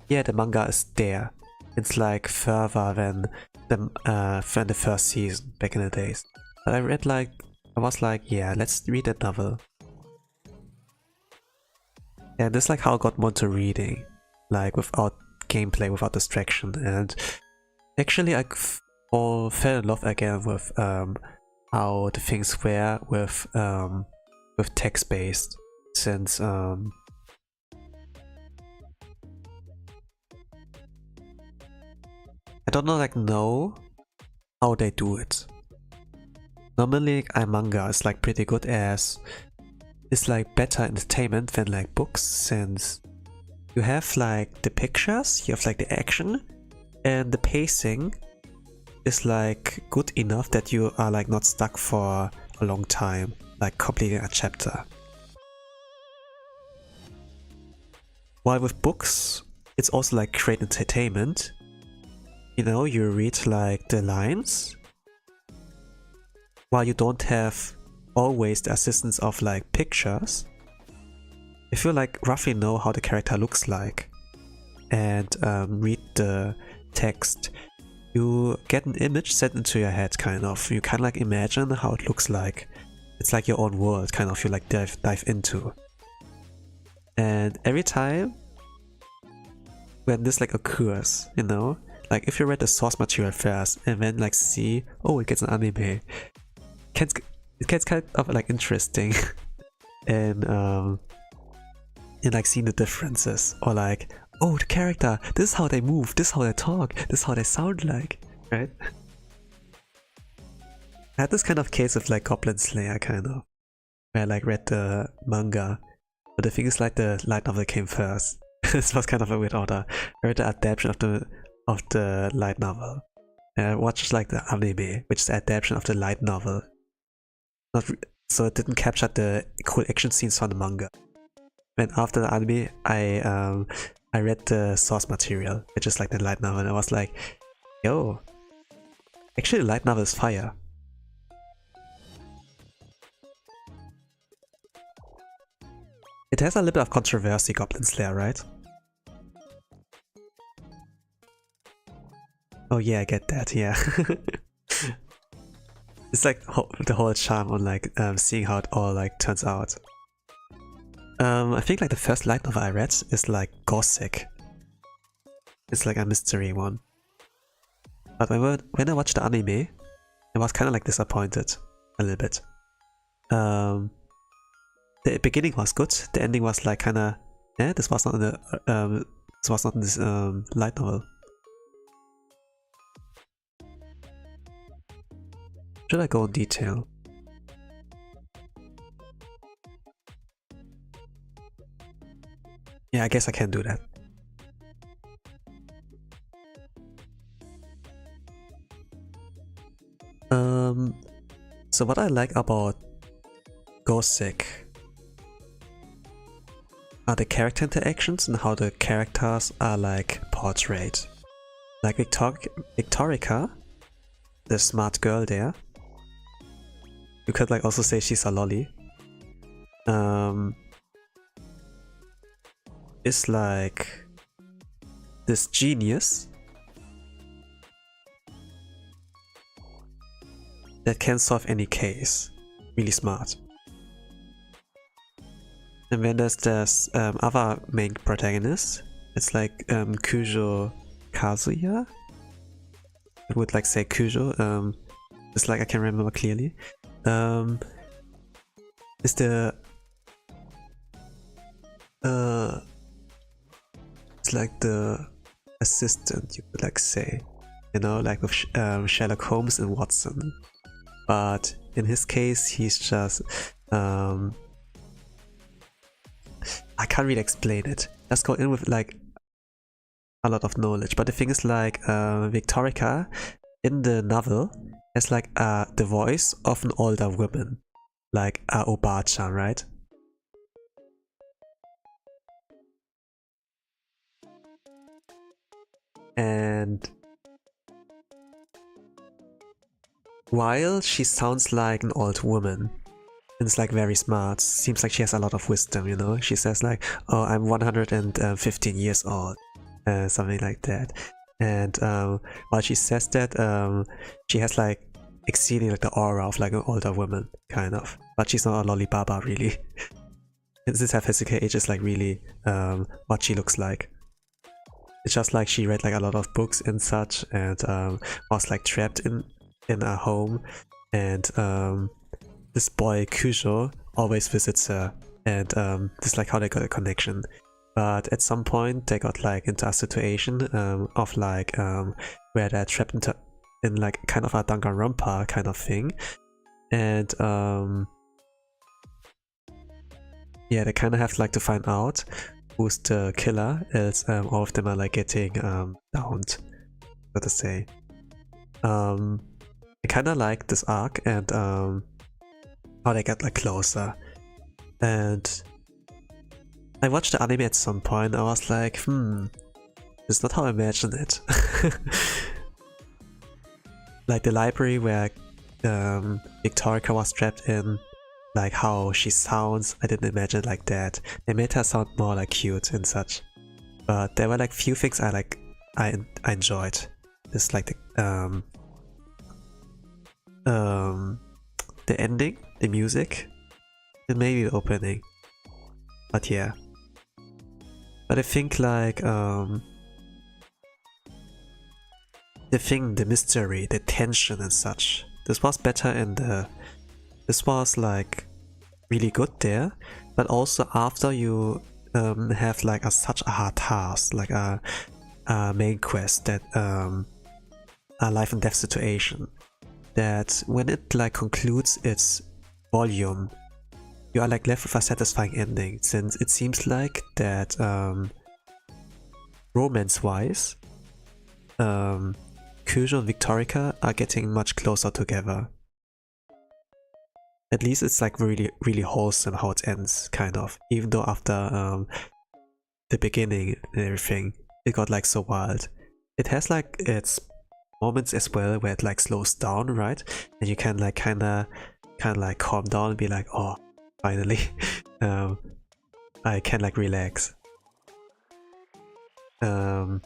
yeah, the manga is there. It's like further than the first season back in the days. But I was like, yeah, let's read that novel. And this is like how I got more into reading, like without gameplay, without distraction. And actually I fell in love again with how the things were with text-based, since I don't know how they do it. Normally manga is like pretty good as it's like better entertainment than like books, since you have like the pictures, you have like the action, and the pacing is like good enough that you are like not stuck for a long time, like completing a chapter. While with books, it's also like great entertainment. You know, you read like the lines, while you don't have always the assistance of like pictures. If you like roughly know how the character looks like and read the text, you get an image set into your head, kind of. You kind of like imagine how it looks like. It's like your own world, kind of, you like dive into. And every time when this like occurs, you know, like if you read the source material first and then like see, oh, it gets an anime, it gets kind of like interesting. And like seeing the differences, or like, oh, the character, this is how they move, this is how they talk, this is how they sound like, right? I had this kind of case with like Goblin Slayer, kind of, where I like read the manga, but the thing is like the light novel came first. This was kind of a weird order. I read the adaptation of the light novel, and I watched like the anime, which is the adaptation of the light novel. So it didn't capture the cool action scenes from the manga. And after the anime, I read the source material, which is like the light novel, and I was like, yo, actually the light novel is fire. It has a little bit of controversy, Goblin Slayer, right? Oh yeah, I get that, yeah. It's like the whole charm on like seeing how it all like turns out. I think like the first light novel I read is like Gothic. It's like a mystery one. But when I watched the anime, I was kind of like disappointed a little bit. The beginning was good, the ending was like kind of, this was not in the This was not this light novel. Should I go in detail? Yeah, I guess I can do that. So what I like about Gothic are the character interactions and how the characters are like portrayed. Like Victorica, the smart girl there. You could like also say she's a lolly. Is like this genius that can solve any case. Really smart. And then there's this other main protagonist. It's like Kujo Kazuya. I would like say Kujo. It's like I can remember clearly. Is the it's like the assistant, you could like say, you know, like with Sherlock Holmes and Watson. But in his case, he's just I can't really explain it. Let's go in with like a lot of knowledge. But the thing is, like Victorica in the novel has like the voice of an older woman, like Obacha, right? And while she sounds like an old woman, and it's like very smart, seems like she has a lot of wisdom, you know? She says like, oh, I'm 115 years old, something like that. And while she says that, she has like exceeding like the aura of like an older woman, kind of. But she's not a lollibaba, really. Since her physical age is like really what she looks like. It's just like she read like a lot of books and such, and was like trapped in a home, and this boy Kujo always visits her, and this is like how they got a connection. But at some point they got like into a situation of like where they're trapped in like kind of a Danganronpa kind of thing, and yeah, they kind of have like to find out who's the killer, else all of them are like getting downed, so to say. I kind of like this arc and how they get like closer. And I watched the anime at some point. I was like, it's not how I imagined it. Like the library where Victorica was trapped in, like how she sounds, I didn't imagine it like that. They made her sound more like cute and such. But there were like few things I enjoyed. Just like the ending, the music, and maybe the opening. But yeah. But I think like the mystery, the tension and such. This was better in the. This was like really good there, but also after you have like such a hard task, like a main quest that a life and death situation, that when it like concludes its volume, you are like left with a satisfying ending, since it seems like that romance-wise, Kujo and Victorica are getting much closer together. At least it's like really, really wholesome how it ends, kind of. Even though after the beginning and everything, it got like so wild. It has like its moments as well where it like slows down, right? And you can like kinda like calm down and be like, oh, finally, I can like relax. It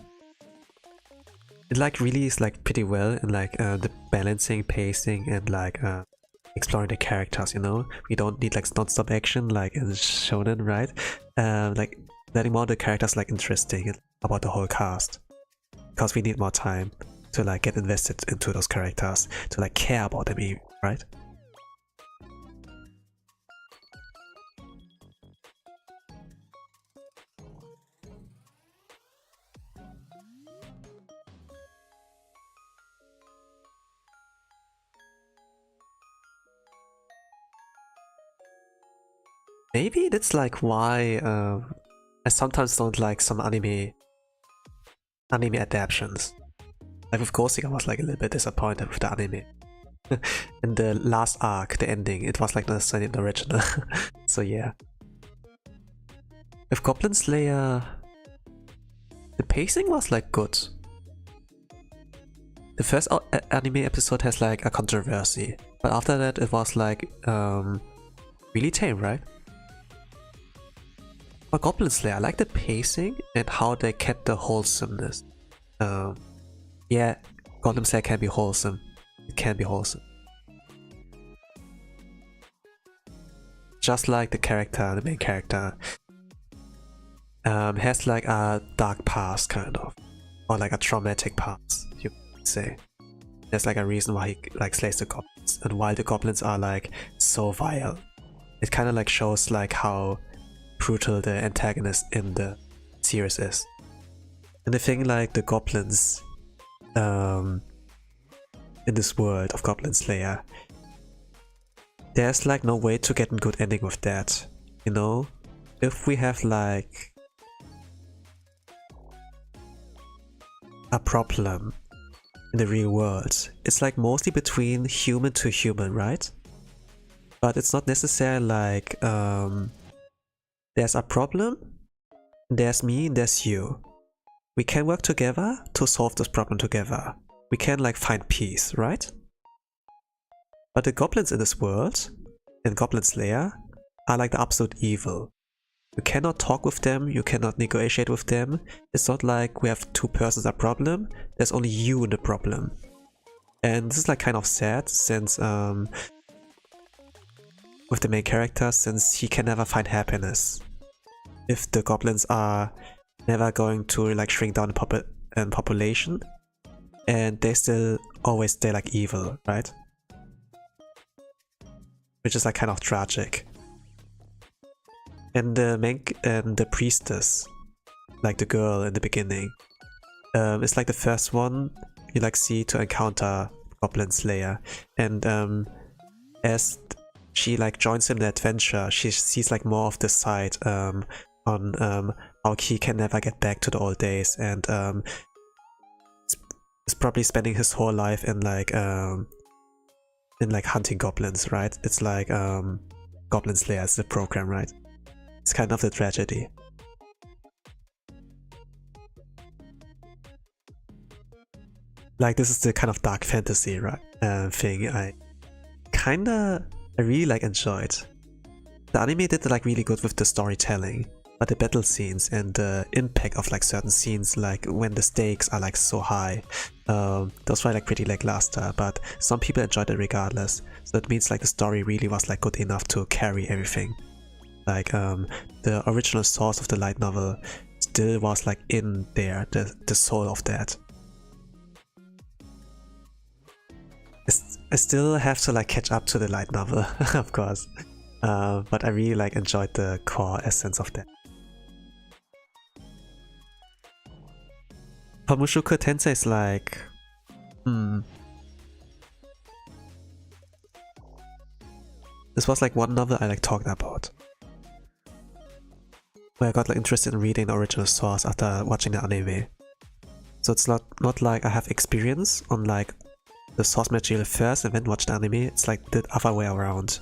like really is like pretty well in like the balancing, pacing, and like exploring the characters, you know? We don't need like non-stop action like in shonen, right? Like letting more of the characters like interesting about the whole cast, because we need more time to like get invested into those characters, to like care about them, right? maybe that's like why I sometimes don't like some anime adaptations. Like with Ghost, I was like a little bit disappointed with the anime. And the last arc, the ending, it was like not necessarily the original. So yeah. With Goblin Slayer, the pacing was like good. The first anime episode has like a controversy, but after that it was like really tame, right? For Goblin Slayer, I like the pacing and how they kept the wholesomeness. Yeah, Goblin Slayer can be wholesome. It can be wholesome. Just like the character, the main character, has like a dark past kind of, or like a traumatic past, you could say. There's like a reason why he like slays the goblins, and while the goblins are like so vile, it kind of like shows like how brutal the antagonist in the series is. And the thing like the goblins in this world of Goblin Slayer, there's like no way to get a good ending with that, you know? If we have like a problem in the real world, it's like mostly between human to human, right? But it's not necessarily like there's a problem, there's me, there's you. We can work together to solve this problem together. We can like find peace, right? But the goblins in this world, in Goblin Slayer, are like the absolute evil. You cannot talk with them, you cannot negotiate with them. It's not like we have two persons a problem, there's only you in the problem. And this is like kind of sad, since with the main character, since he can never find happiness. If the goblins are never going to like shrink down in population, and they still always stay like evil, right? Which is like kind of tragic. And the priestess, like the girl in the beginning, is like the first one you like see to encounter Goblin Slayer. And as she like joins him in the adventure, she sees like more of the side on how he can never get back to the old days, and is probably spending his whole life in like hunting goblins, right? It's like Goblin Slayer is the program, right? It's kind of the tragedy. Like this is the kind of dark fantasy, right? Thing I really like enjoyed. The anime did like really good with the storytelling, but the battle scenes and the impact of like certain scenes, like when the stakes are like so high, those were like pretty lackluster, but some people enjoyed it regardless. So that means like the story really was like good enough to carry everything. Like the original source of the light novel still was like in there, the soul of that. I still have to like catch up to the light novel, of course, but I really like enjoyed the core essence of that. For Mushoku Tensei is like, this was like one novel I like talked about, where I got like interested in reading the original source after watching the anime. So it's not like I have experience on like the source material first and then watch the anime. It's like the other way around.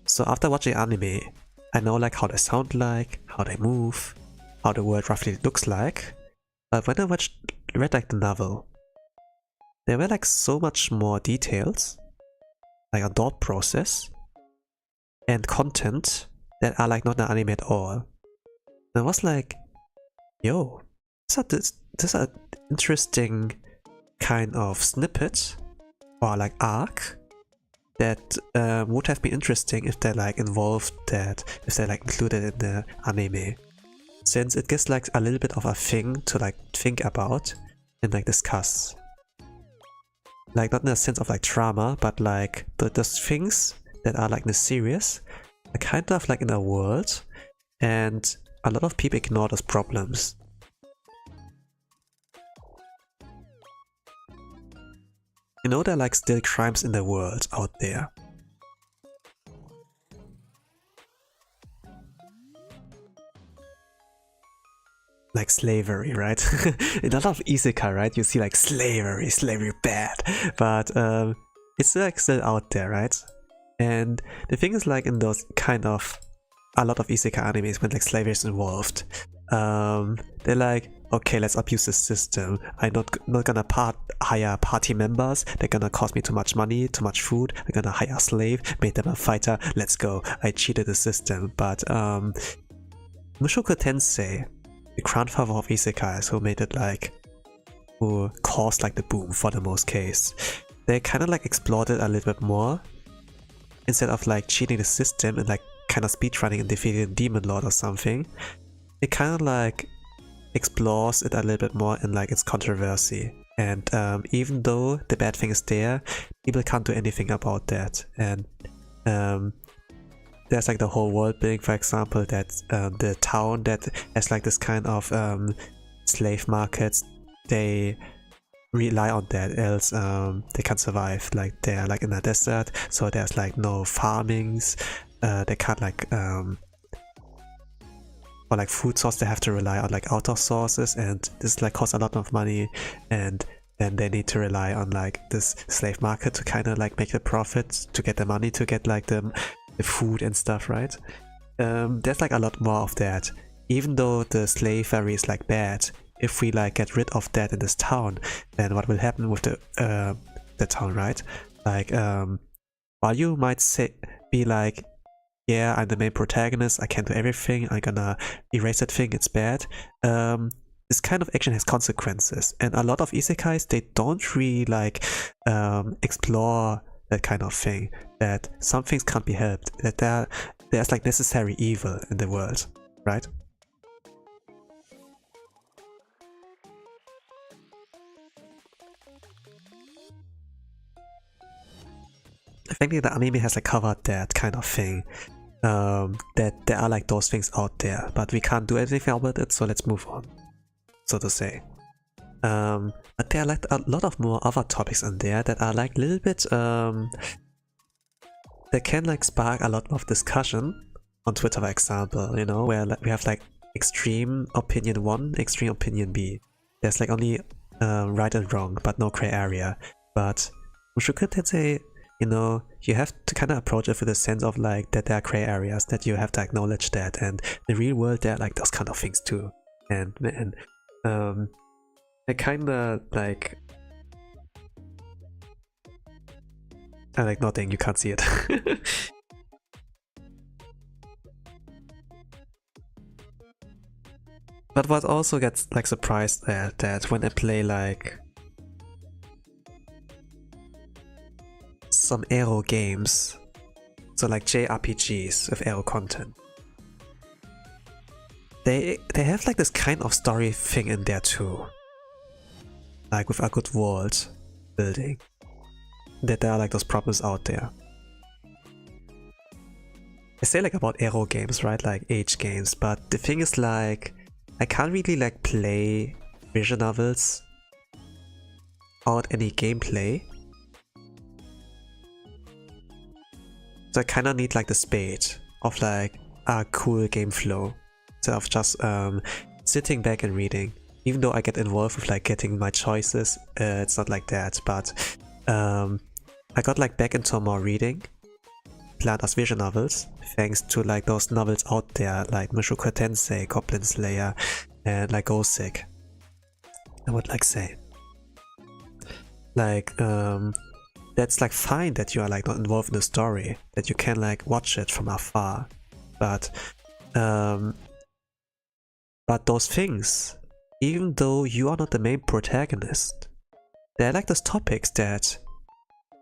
So after watching anime, I know like how they sound like, how they move, how the world roughly looks like. But when I read like the novel, there were like so much more details, like a thought process and content that are like not in the anime at all. And I was like, yo, this is an interesting kind of snippet or like arc that would have been interesting if they like involved that, if they like included in the anime, since it gives like a little bit of a thing to like think about and like discuss. Like not in a sense of like drama, but like those things that are like in the series are kind of like in a world, and a lot of people ignore those problems. You know, there are like still crimes in the world out there. like slavery, right? In a lot of isekai, right, you see like slavery bad, but it's like still out there, right? And the thing is, like in those kind of a lot of isekai animes when like slavery is involved, they're like, okay, let's abuse the system. I'm not gonna hire party members. They're gonna cost me too much money, too much food. I'm gonna hire a slave, make them a fighter. Let's go. I cheated the system. But Mushoku Tensei, the grandfather of isekais, who caused like the boom for the most case, they kind of like explored it a little bit more. Instead of like cheating the system and like kind of speedrunning and defeating a demon lord or something, it kind of like explores it a little bit more in like its controversy. And even though the bad thing is there, people can't do anything about that. And there's like the whole world building, for example, that the town that has like this kind of slave markets, they rely on that, else they can't survive. Like they're like in a desert, so there's like no farmings. They can't like for like food source, they have to rely on like outdoor sources, and this like costs a lot of money, and then they need to rely on like this slave market to kind of like make the profit, to get the money, to get like the food and stuff, right? There's like a lot more of that. Even though the slavery is like bad, if we like get rid of that in this town, then what will happen with the town, right? Like while you might be like, yeah, I'm the main protagonist, I can do everything, I'm gonna erase that thing, it's bad. This kind of action has consequences, and a lot of isekais, they don't really like explore that kind of thing, that some things can't be helped, that there's like necessary evil in the world, right? I think the anime has like covered that kind of thing, that there are like those things out there, but we can't do anything about it, so let's move on, so to say. But there are like a lot of more other topics in there that are like a little bit, that can like spark a lot of discussion on Twitter, for example, you know, where like, we have like extreme opinion 1, extreme opinion B. There's like only right and wrong, but no gray area. But Mushoku Tensei, you know, you have to kind of approach it with a sense of like that there are gray areas, that you have to acknowledge that, and in the real world there are like those kind of things too. And I kind of like, I like nothing, you can't see it. But what also gets like surprised at that when I play like some Aero games, so like JRPGs with Aero content, they have like this kind of story thing in there too, like with a good world building, that there are like those problems out there. I say like about Aero games, right, like age games, but the thing is like, I can't really like play visual novels without any gameplay. So I kinda need like the spade of like a cool game flow, instead of just sitting back and reading. Even though I get involved with like getting my choices, it's not like that, but I got like back into more reading, planned as visual novels, thanks to like those novels out there like Mushoku Tensei, Goblin Slayer, and like Gosick. I would like say, like that's like fine that you are like not involved in the story, that you can like watch it from afar, but those things, even though you are not the main protagonist, they're like those topics that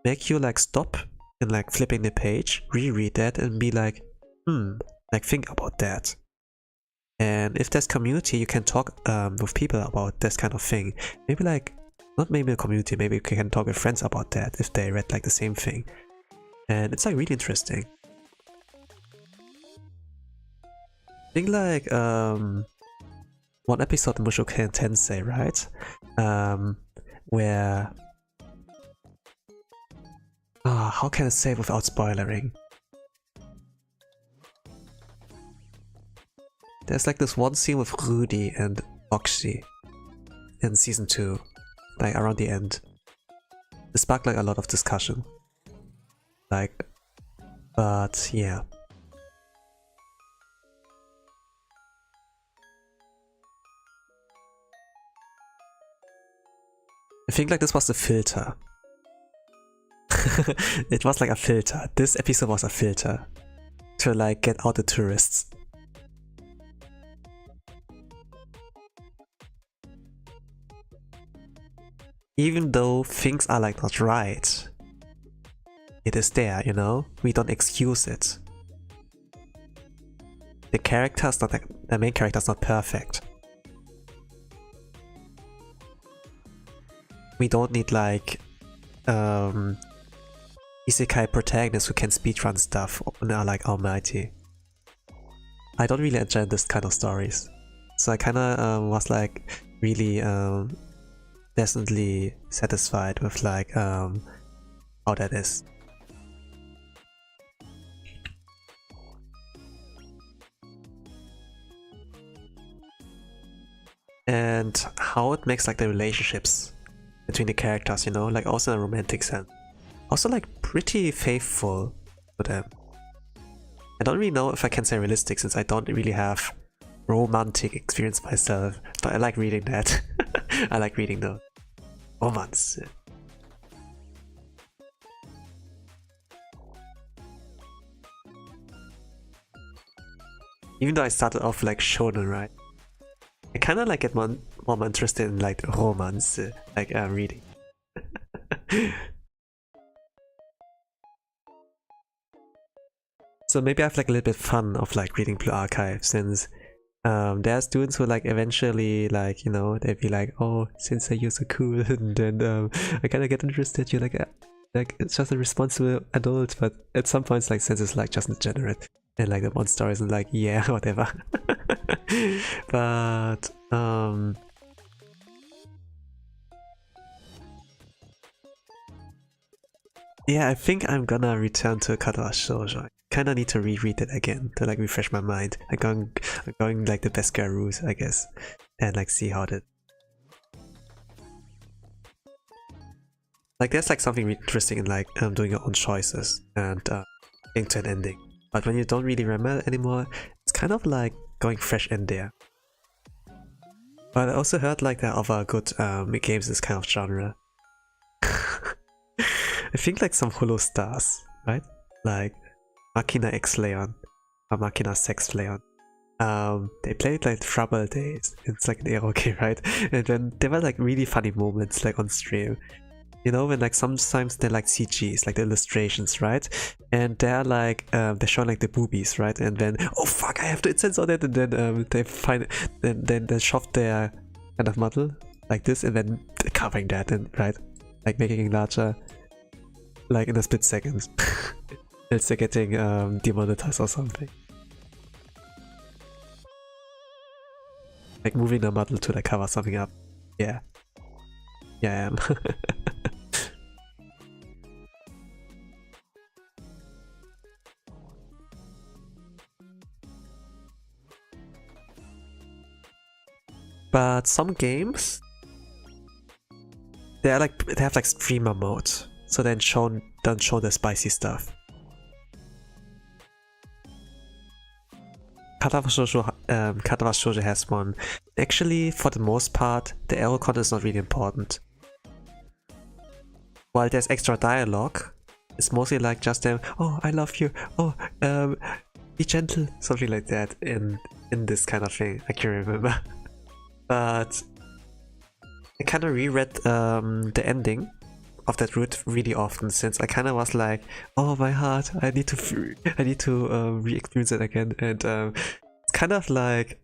make you like stop and like flipping the page, reread that and be like, like think about that. And if there's community, you can talk with people about this kind of thing. Maybe like, not maybe a community, maybe you can talk with friends about that if they read like the same thing. And it's like really interesting. I think like one episode in Mushoku Tensei, right? Where how can I say it without spoilering? There's like this one scene with Rudy, and Oxy in season 2, like around the end. It sparked like a lot of discussion. Like, but yeah. I think like this was the filter. It was like a filter. This episode was a filter to like get out the tourists. Even though things are like not right, it is there, you know? We don't excuse it. The character's not the main character's not perfect. We don't need like isekai protagonists who can speedrun stuff and are like almighty. I don't really enjoy this kind of stories. So I kinda was like really pleasantly satisfied with like how that is. And how it makes like the relationships between the characters, you know, like also in a romantic sense. Also like pretty faithful to them. I don't really know if I can say realistic since I don't really have romantic experience myself, but I like reading that. I like reading the romance. Even though I started off like shonen, right? I kind of like get more interested in like romance, like reading. So maybe I have like a little bit fun of like reading Blue Archive since there are students who like eventually like, you know, they'd be like, oh, since you're so cool, and then I kind of get interested. You're like it's just a responsible adult, but at some points like since it's like just degenerate and like the one stories and like yeah, whatever. But yeah, I think I'm gonna return to Kata Shoujo. I kinda need to reread it again to like refresh my mind. I'm going like the best girl route, I guess, and like see how that. Like there's like something really interesting in like doing your own choices and getting to an ending. But when you don't really remember anymore, it's kind of like going fresh in there. But I also heard like there are other good games in this kind of genre. I think like some Holo Stars, right? Like Machina X Leon or Machina Sex Leon. They played like Trouble Days. It's like an eroge, right? And then there were like really funny moments like on stream. You know, when like sometimes they're like CGs, like the illustrations, right? And they're like they're showing like the boobies, right? And then oh fuck, I have to censor that, and then they find then they shove their kind of model like this, and then covering that, and right, like making it larger, like in a split second. It's like getting demonetized or something. Like moving the model to like cover something up. Yeah. Yeah, I am. But some games, they have like streamer mode, so then don't show the spicy stuff. Katawa Shoujo has one. Actually, for the most part, the arrow content is not really important. While there's extra dialogue, it's mostly like just them, oh, I love you, oh, be gentle, something like that in this kind of thing. I can't remember. But I kind of reread the ending of that route really often, since I kind of was like, oh my heart, I need to re-experience it again, and it's kind of like,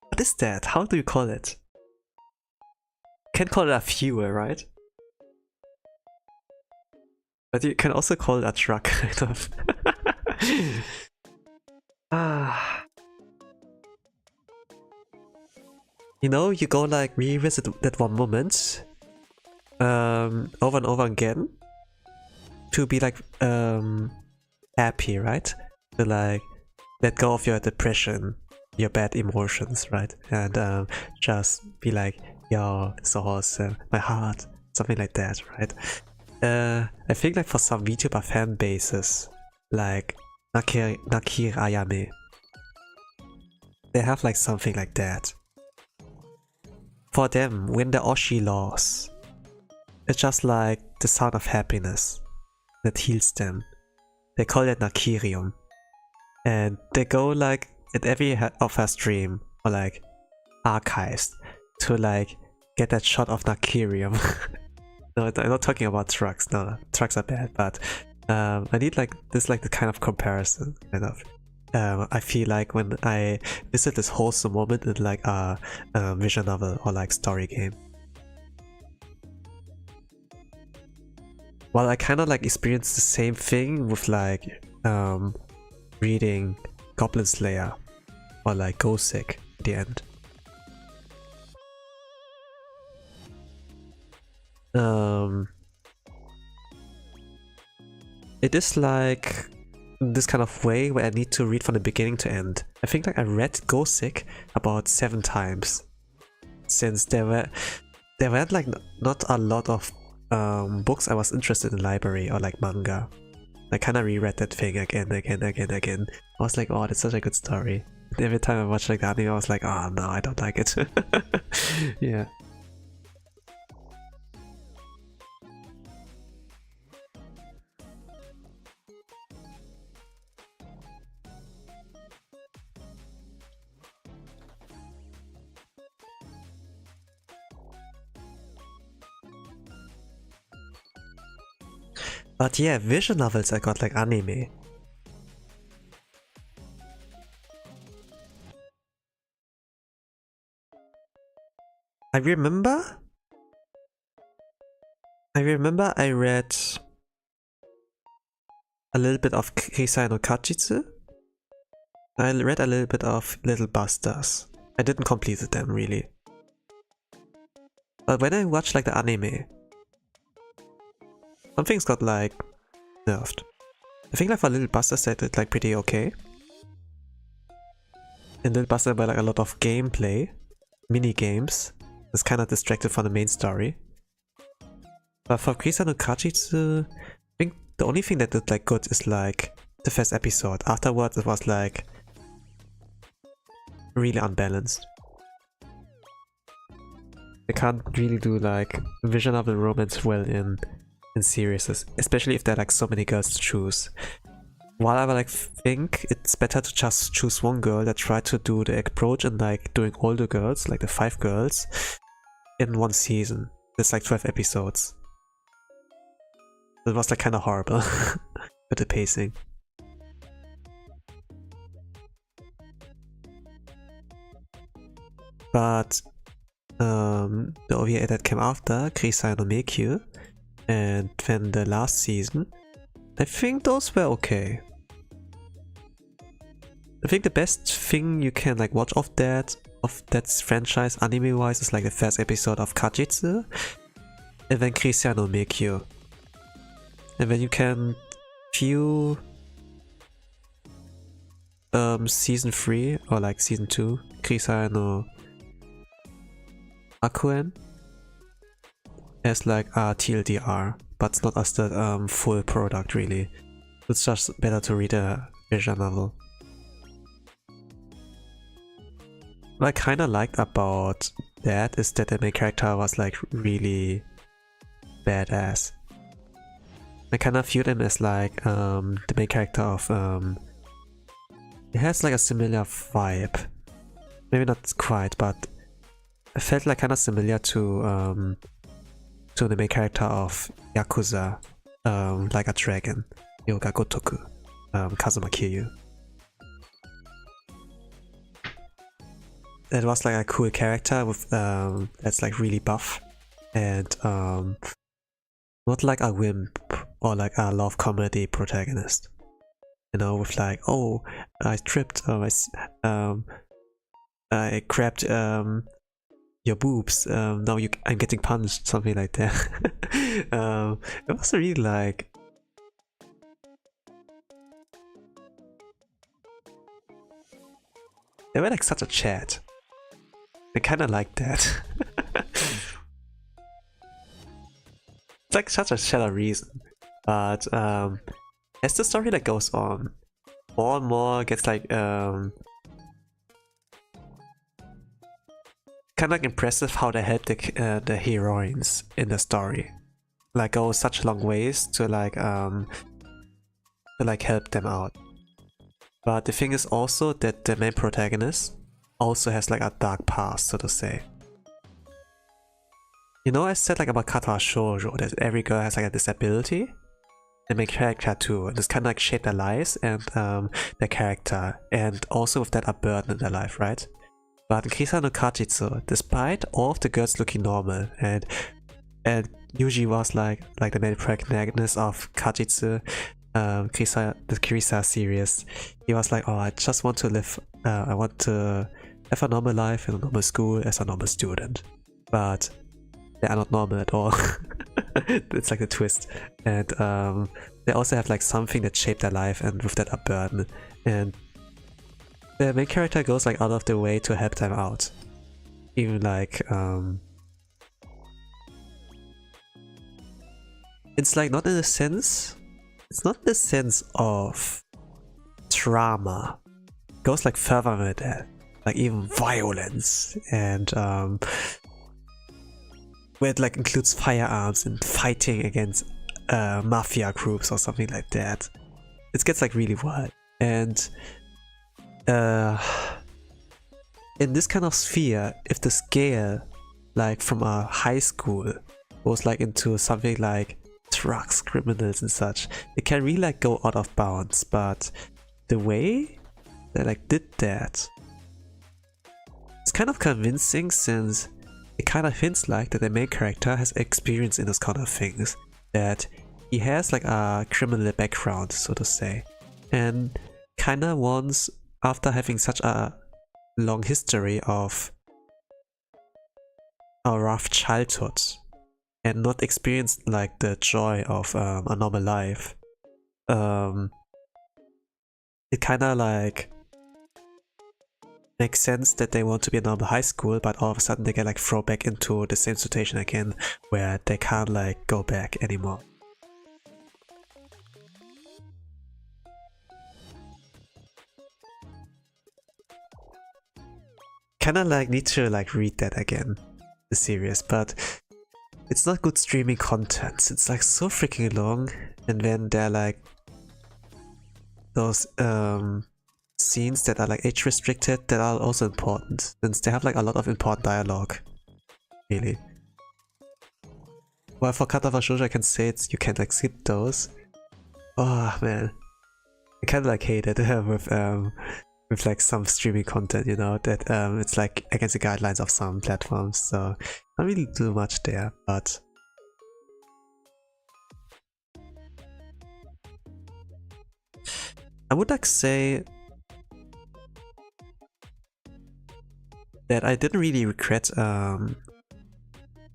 what is that? How do you call it? You can call it a fuel, right? But you can also call it a truck, kind of. You know, you go like revisit that one moment over and over again to be like happy, right? To like let go of your depression, your bad emotions, right? And just be like, yo, so awesome, my heart, something like that, right? I think like for some VTuber fan bases, like Nakir Ayame, they have like something like that. For them, when the Oshi loss, it's just like the sound of happiness that heals them. They call it Nakirium. And they go like at every of her stream or like archives to like get that shot of Nakirium. No, I'm not talking about trucks. No, trucks are bad, but I need like this, like the kind of comparison, kind of. I feel like when I visit this wholesome moment in like a visual novel or like story game. While I kind of like experience the same thing with like reading Goblin Slayer or like Gosick at the end. It is like this kind of way where I need to read from the beginning to end. I think like I read Gosick about 7 times, since there were like not a lot of books I was interested in library or like manga. I kind of reread that thing again. I was like, oh, that's such a good story. And every time I watched like the anime, I was like, oh no, I don't like it. Yeah. But yeah, visual novels I got like anime. I remember I read a little bit of Kisai no Kachitsu. I read a little bit of Little Busters. I didn't complete them really. But when I watched like the anime, some things got like nerfed. I think like for Little Busters they did like pretty okay. In Little Busters by like a lot of gameplay, mini games. It's kind of distracted from the main story. But for Kisai no Kachitsu, I think the only thing that did like good is like the first episode. Afterwards it was like really unbalanced. They can't really do like visual novel romance well in series, especially if there are like so many girls to choose. While I like think it's better to just choose one girl that tried to do the approach and like doing all the girls, like the 5 girls, in one season. There's like 12 episodes. It was like kind of horrible with the pacing. But the OVA that came after, Kisai no Meikyu, and then the last season, I think those were okay. I think the best thing you can like watch of that franchise anime wise is like the first episode of Kajitsu, and then Kisai no Meikyu. And then you can view season 3 or like season 2, Kisai no Akuen, as like a TLDR, but not as the full product really. It's just better to read a visual novel. What I kinda liked about that is that the main character was like really badass. I kinda viewed him as like the main character of it has like a similar vibe. Maybe not quite, but it felt like kinda similar to the main character of Yakuza, like a dragon, Yoga Gotoku, Kazuma Kiryu. It was like a cool character with that's like really buff and not like a wimp or like a love comedy protagonist. You know, with like, oh, I tripped, I grabbed your boobs, now I'm getting punched, something like that. It was really like they were like such a chat. I kind of like that. It's like such a shallow reason, but as the story like goes on, more and more gets like kind of like impressive how they help the heroines in the story, like go such long ways to like help them out. But the thing is also that the main protagonist also has like a dark past, so to say. You know, I said like about kyatto shoujo that every girl has like a disability. The main character too, and it's kind of like shape their lives and their character, and also with that a burden in their life, right? But in Kisa no Kajitsu, despite all of the girls looking normal, and Yuji was like the main protagonist of Kajitsu, the Kirisa series, he was like, oh, I just want to live, I want to have a normal life in a normal school as a normal student. But they are not normal at all. It's like a twist. And they also have like something that shaped their life, and with that a burden. And the main character goes like out of the way to help them out. Even like it's like not in the sense, it's not the sense of trauma. It goes like further with that, like even violence, and where it like includes firearms and fighting against mafia groups or something like that. It gets like really wild. And in this kind of sphere, if the scale like from a high school goes like into something like drugs, criminals and such, it can really like go out of bounds. But the way they like did that, it's kind of convincing, since it kind of hints like that the main character has experience in those kind of things, that he has like a criminal background, so to say, and kind of wants, after having such a long history of a rough childhood and not experienced like the joy of a normal life, it kind of like makes sense that they want to be a normal high school, but all of a sudden they get like thrown back into the same situation again, where they can't like go back anymore. Kinda like need to like read that again, the series, but it's not good streaming content. It's like so freaking long, and then there are like those scenes that are like age restricted that are also important, since they have like a lot of important dialogue, really. While for kyatto shoujo I can say it's, you can like skip those. Oh man, I kind of like hate it with like some streaming content, you know, that it's like against the guidelines of some platforms, so not really do much there. But I would like say that I didn't really regret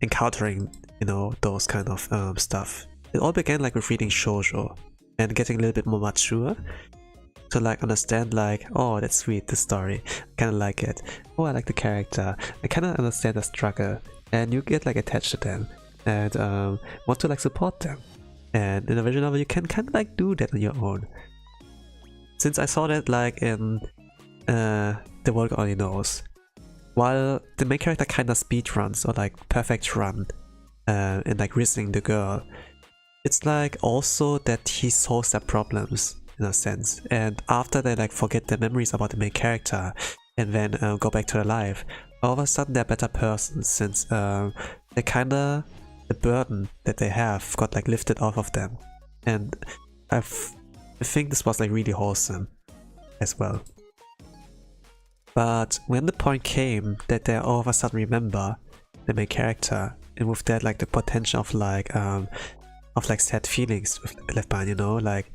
encountering, you know, those kind of stuff. It all began like with reading shoujo and getting a little bit more mature to like understand like, oh, that's sweet, the story, I kind of like it. Oh, I like the character, I kind of understand the struggle, and you get like attached to them and want to like support them. And in a visual novel you can kind of like do that on your own. Since I saw that like in The World Only Knows, while the main character kind of speedruns or like perfect run and like risking the girl, it's like also that he solves their problems in a sense, and after they like forget the memories about the main character and then go back to their life, all of a sudden they're better persons, since they kinda, the burden that they have got like lifted off of them. And I think this was like really wholesome as well. But when the point came that they all of a sudden remember the main character, and with that like the potential of like sad feelings left behind, you know, like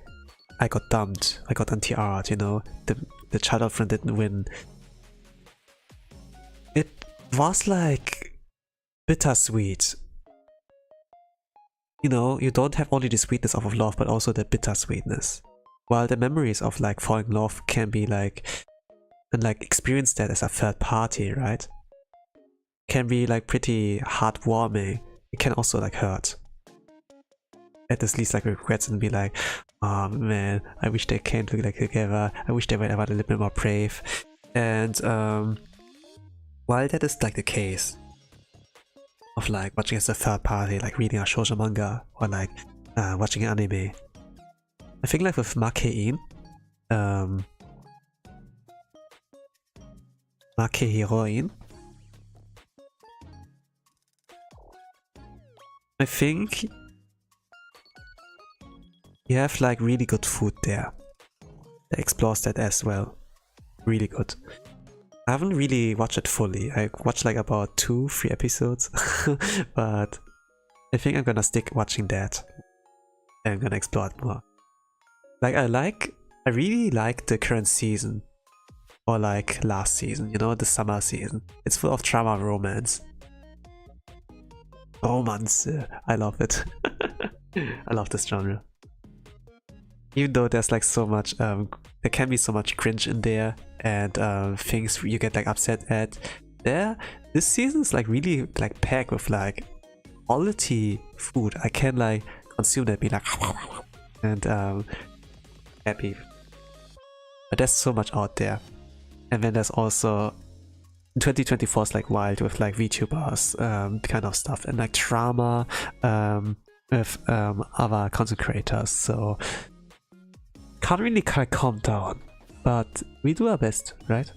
I got dumped, I got anti-art, you know, the childhood friend didn't win. It was like bittersweet. You know, you don't have only the sweetness of love, but also the bittersweetness. While the memories of like falling in love can be like and like experience that as a third party, right? Can be like pretty heartwarming. It can also like hurt. At least like regrets and be like, oh man, I wish they came together. I wish they were a little bit more brave. And while that is like the case of like watching as a third party, like reading a shoujo manga or like watching an anime, I think like with Makein, Makehiroin, I think you have like really good food there that explores that as well. Really good. I haven't really watched it fully. I watched like about 2-3 episodes, but I think I'm gonna stick watching that and I'm gonna explore it more. Like I really like the current season, or like last season, you know, the summer season. It's full of drama and romance. Romance, I love it. I love this genre. Even though there's like so much, there can be so much cringe in there and things you get like upset at. This season is like really like packed with like quality food. I can like consume that, be like and happy. But there's so much out there. And then there's also 2024 is like wild with like VTubers kind of stuff and like drama with other content creators. So can't really kind of calm down, but we do our best, right?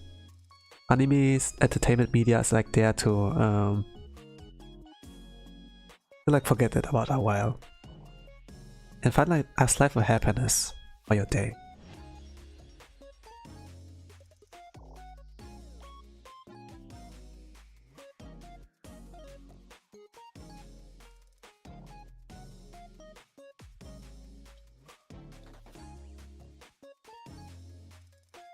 Animes, entertainment media is like there to like forget it about a while and find like a slice of happiness for your day.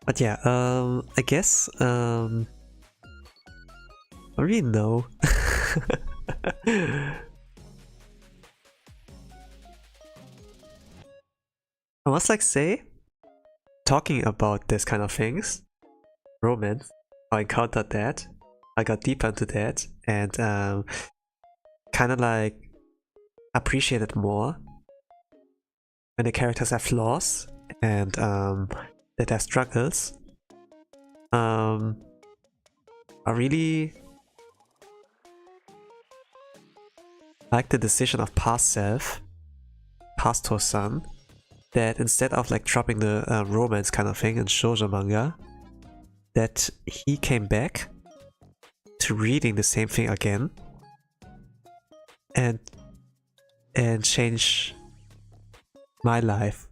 But yeah, I guess, I don't really know. I must like say, talking about this kind of things, romance, I encountered that, I got deep into that, and kind of like appreciated more when the characters have flaws and that have struggles. I really like the decision of past self, past Tosan, that instead of like dropping the romance kind of thing in shoujo manga, that he came back to reading the same thing again and change my life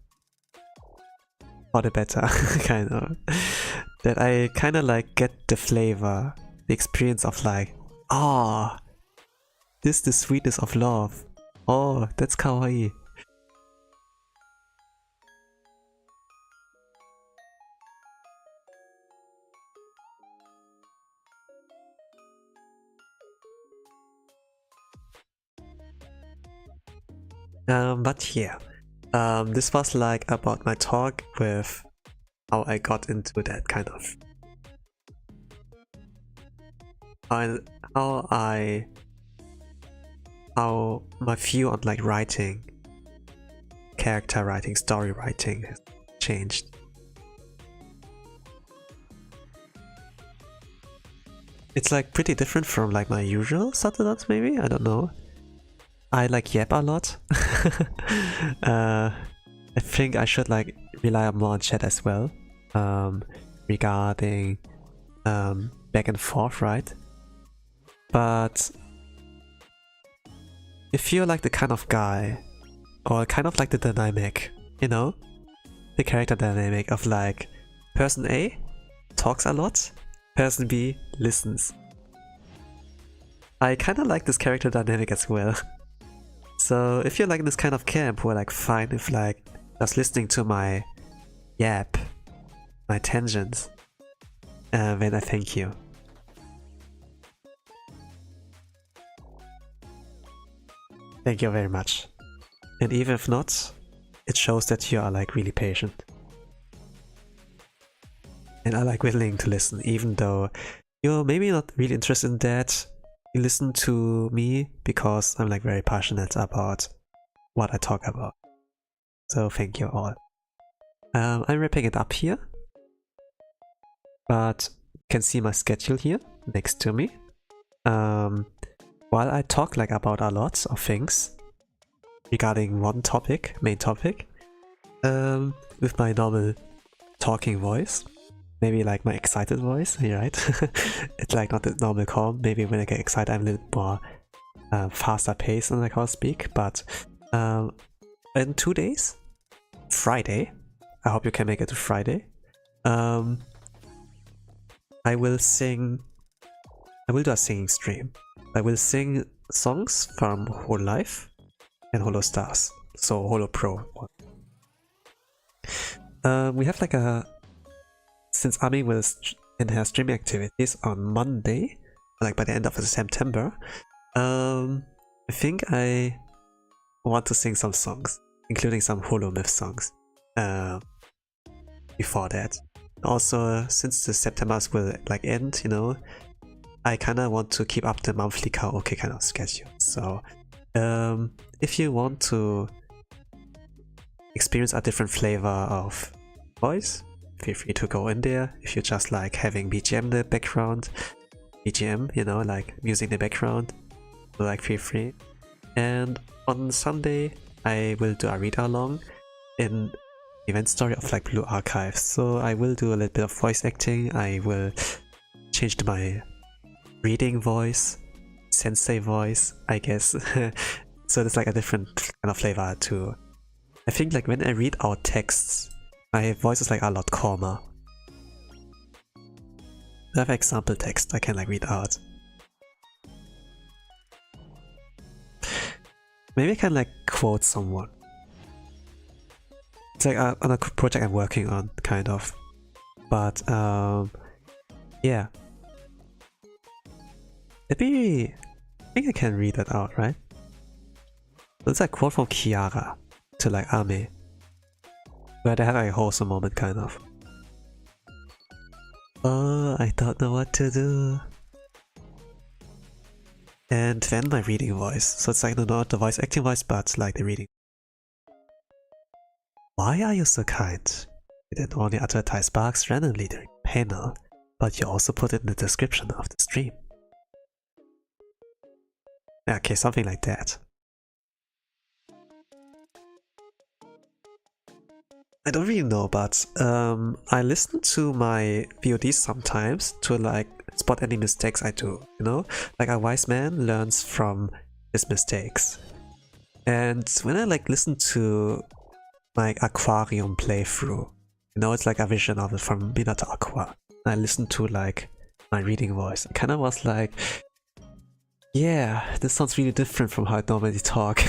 for the better. Kind of that I kind of like get the flavor, the experience of like, oh, this is the sweetness of love. Oh, that's kawaii. But yeah, this was like about my talk with how I got into that kind of, how my view on like writing, character writing, story writing has changed. It's like pretty different from like my usual Zatsudan, maybe? I don't know. I like yap a lot. I think I should like rely more on chat as well, regarding back and forth, right? But if you're like the kind of guy, or kind of like the dynamic, you know? The character dynamic of like, person A talks a lot, person B listens. I kinda like this character dynamic as well. So if you're like this kind of camp who are like fine if like just listening to my yap, my tangents, then I thank you. Thank you very much. And even if not, it shows that you are like really patient. and I like willing to listen, even though you're maybe not really interested in that. You listen to me because I'm like very passionate about what I talk about. So thank you all. I'm wrapping it up here, but you can see my schedule here next to me. While I talk like about a lot of things regarding one topic, main topic, with my normal talking voice, maybe like my excited voice, right? It's like not the normal calm. Maybe when I get excited, I'm a little more faster paced than like how I speak. But in 2 days, Friday, I hope you can make it to Friday. I will do a singing stream. I will sing songs from Whole Life and Holo Stars, so Holo Pro. We have like since Ami will and has streaming activities on Monday, like by the end of September, I think I want to sing some songs, including some Holo Myth songs, before that. Also, since the September's will like end, you know, I kinda want to keep up the monthly karaoke kind of schedule. So, if you want to experience a different flavor of voice, feel free to go in there. If you just like having BGM in the background, BGM, you know, like music in the background, like feel free. And on Sunday, I will do a read-along in event story of like Blue Archive. So I will do a little bit of voice acting. I will change my reading voice, sensei voice, I guess. So there's like a different kind of flavor too. I think like when I read out texts, my voice is like a lot calmer. I have example text I can like read out. Maybe I can like quote someone. It's like on a project I'm working on, kind of. But yeah. Maybe I think I can read that out, right? It's like a quote from Kiara to like Ame, where they have like a wholesome moment, kind of. Oh, I don't know what to do. And then my reading voice. So it's like not the voice acting voice, but like the reading. Why are you so kind? You didn't only advertise sparks randomly during the panel, but you also put it in the description of the stream. Okay, something like that. I don't really know, but I listen to my VODs sometimes to like spot any mistakes I do, you know? Like a wise man learns from his mistakes. And when I like listen to my aquarium playthrough, you know, it's like a vision of it from Mina to Aqua. And I listen to like my reading voice. It kind of was like, yeah, this sounds really different from how I normally talk.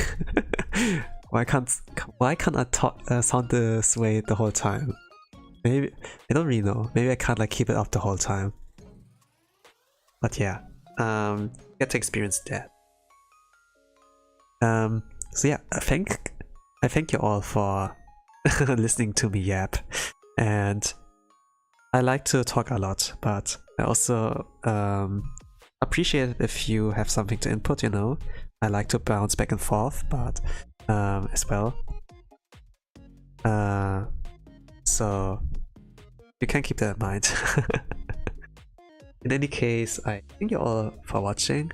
Why can't I talk sound this way the whole time? Maybe I don't really know. Maybe I can't like keep it up the whole time. But yeah, get to experience that. So yeah, I thank you all for listening to me yap. And I like to talk a lot, but I also appreciate it if you have something to input, you know. I like to bounce back and forth, but as well. So you can keep that in mind. In any case, I thank you all for watching.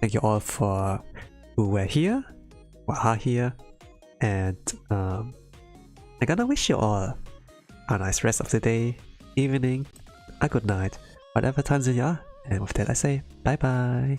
Thank you all for who were here, who are here, and I'm gonna wish you all a nice rest of the day, evening, a good night, whatever time you are. And with that I say bye bye.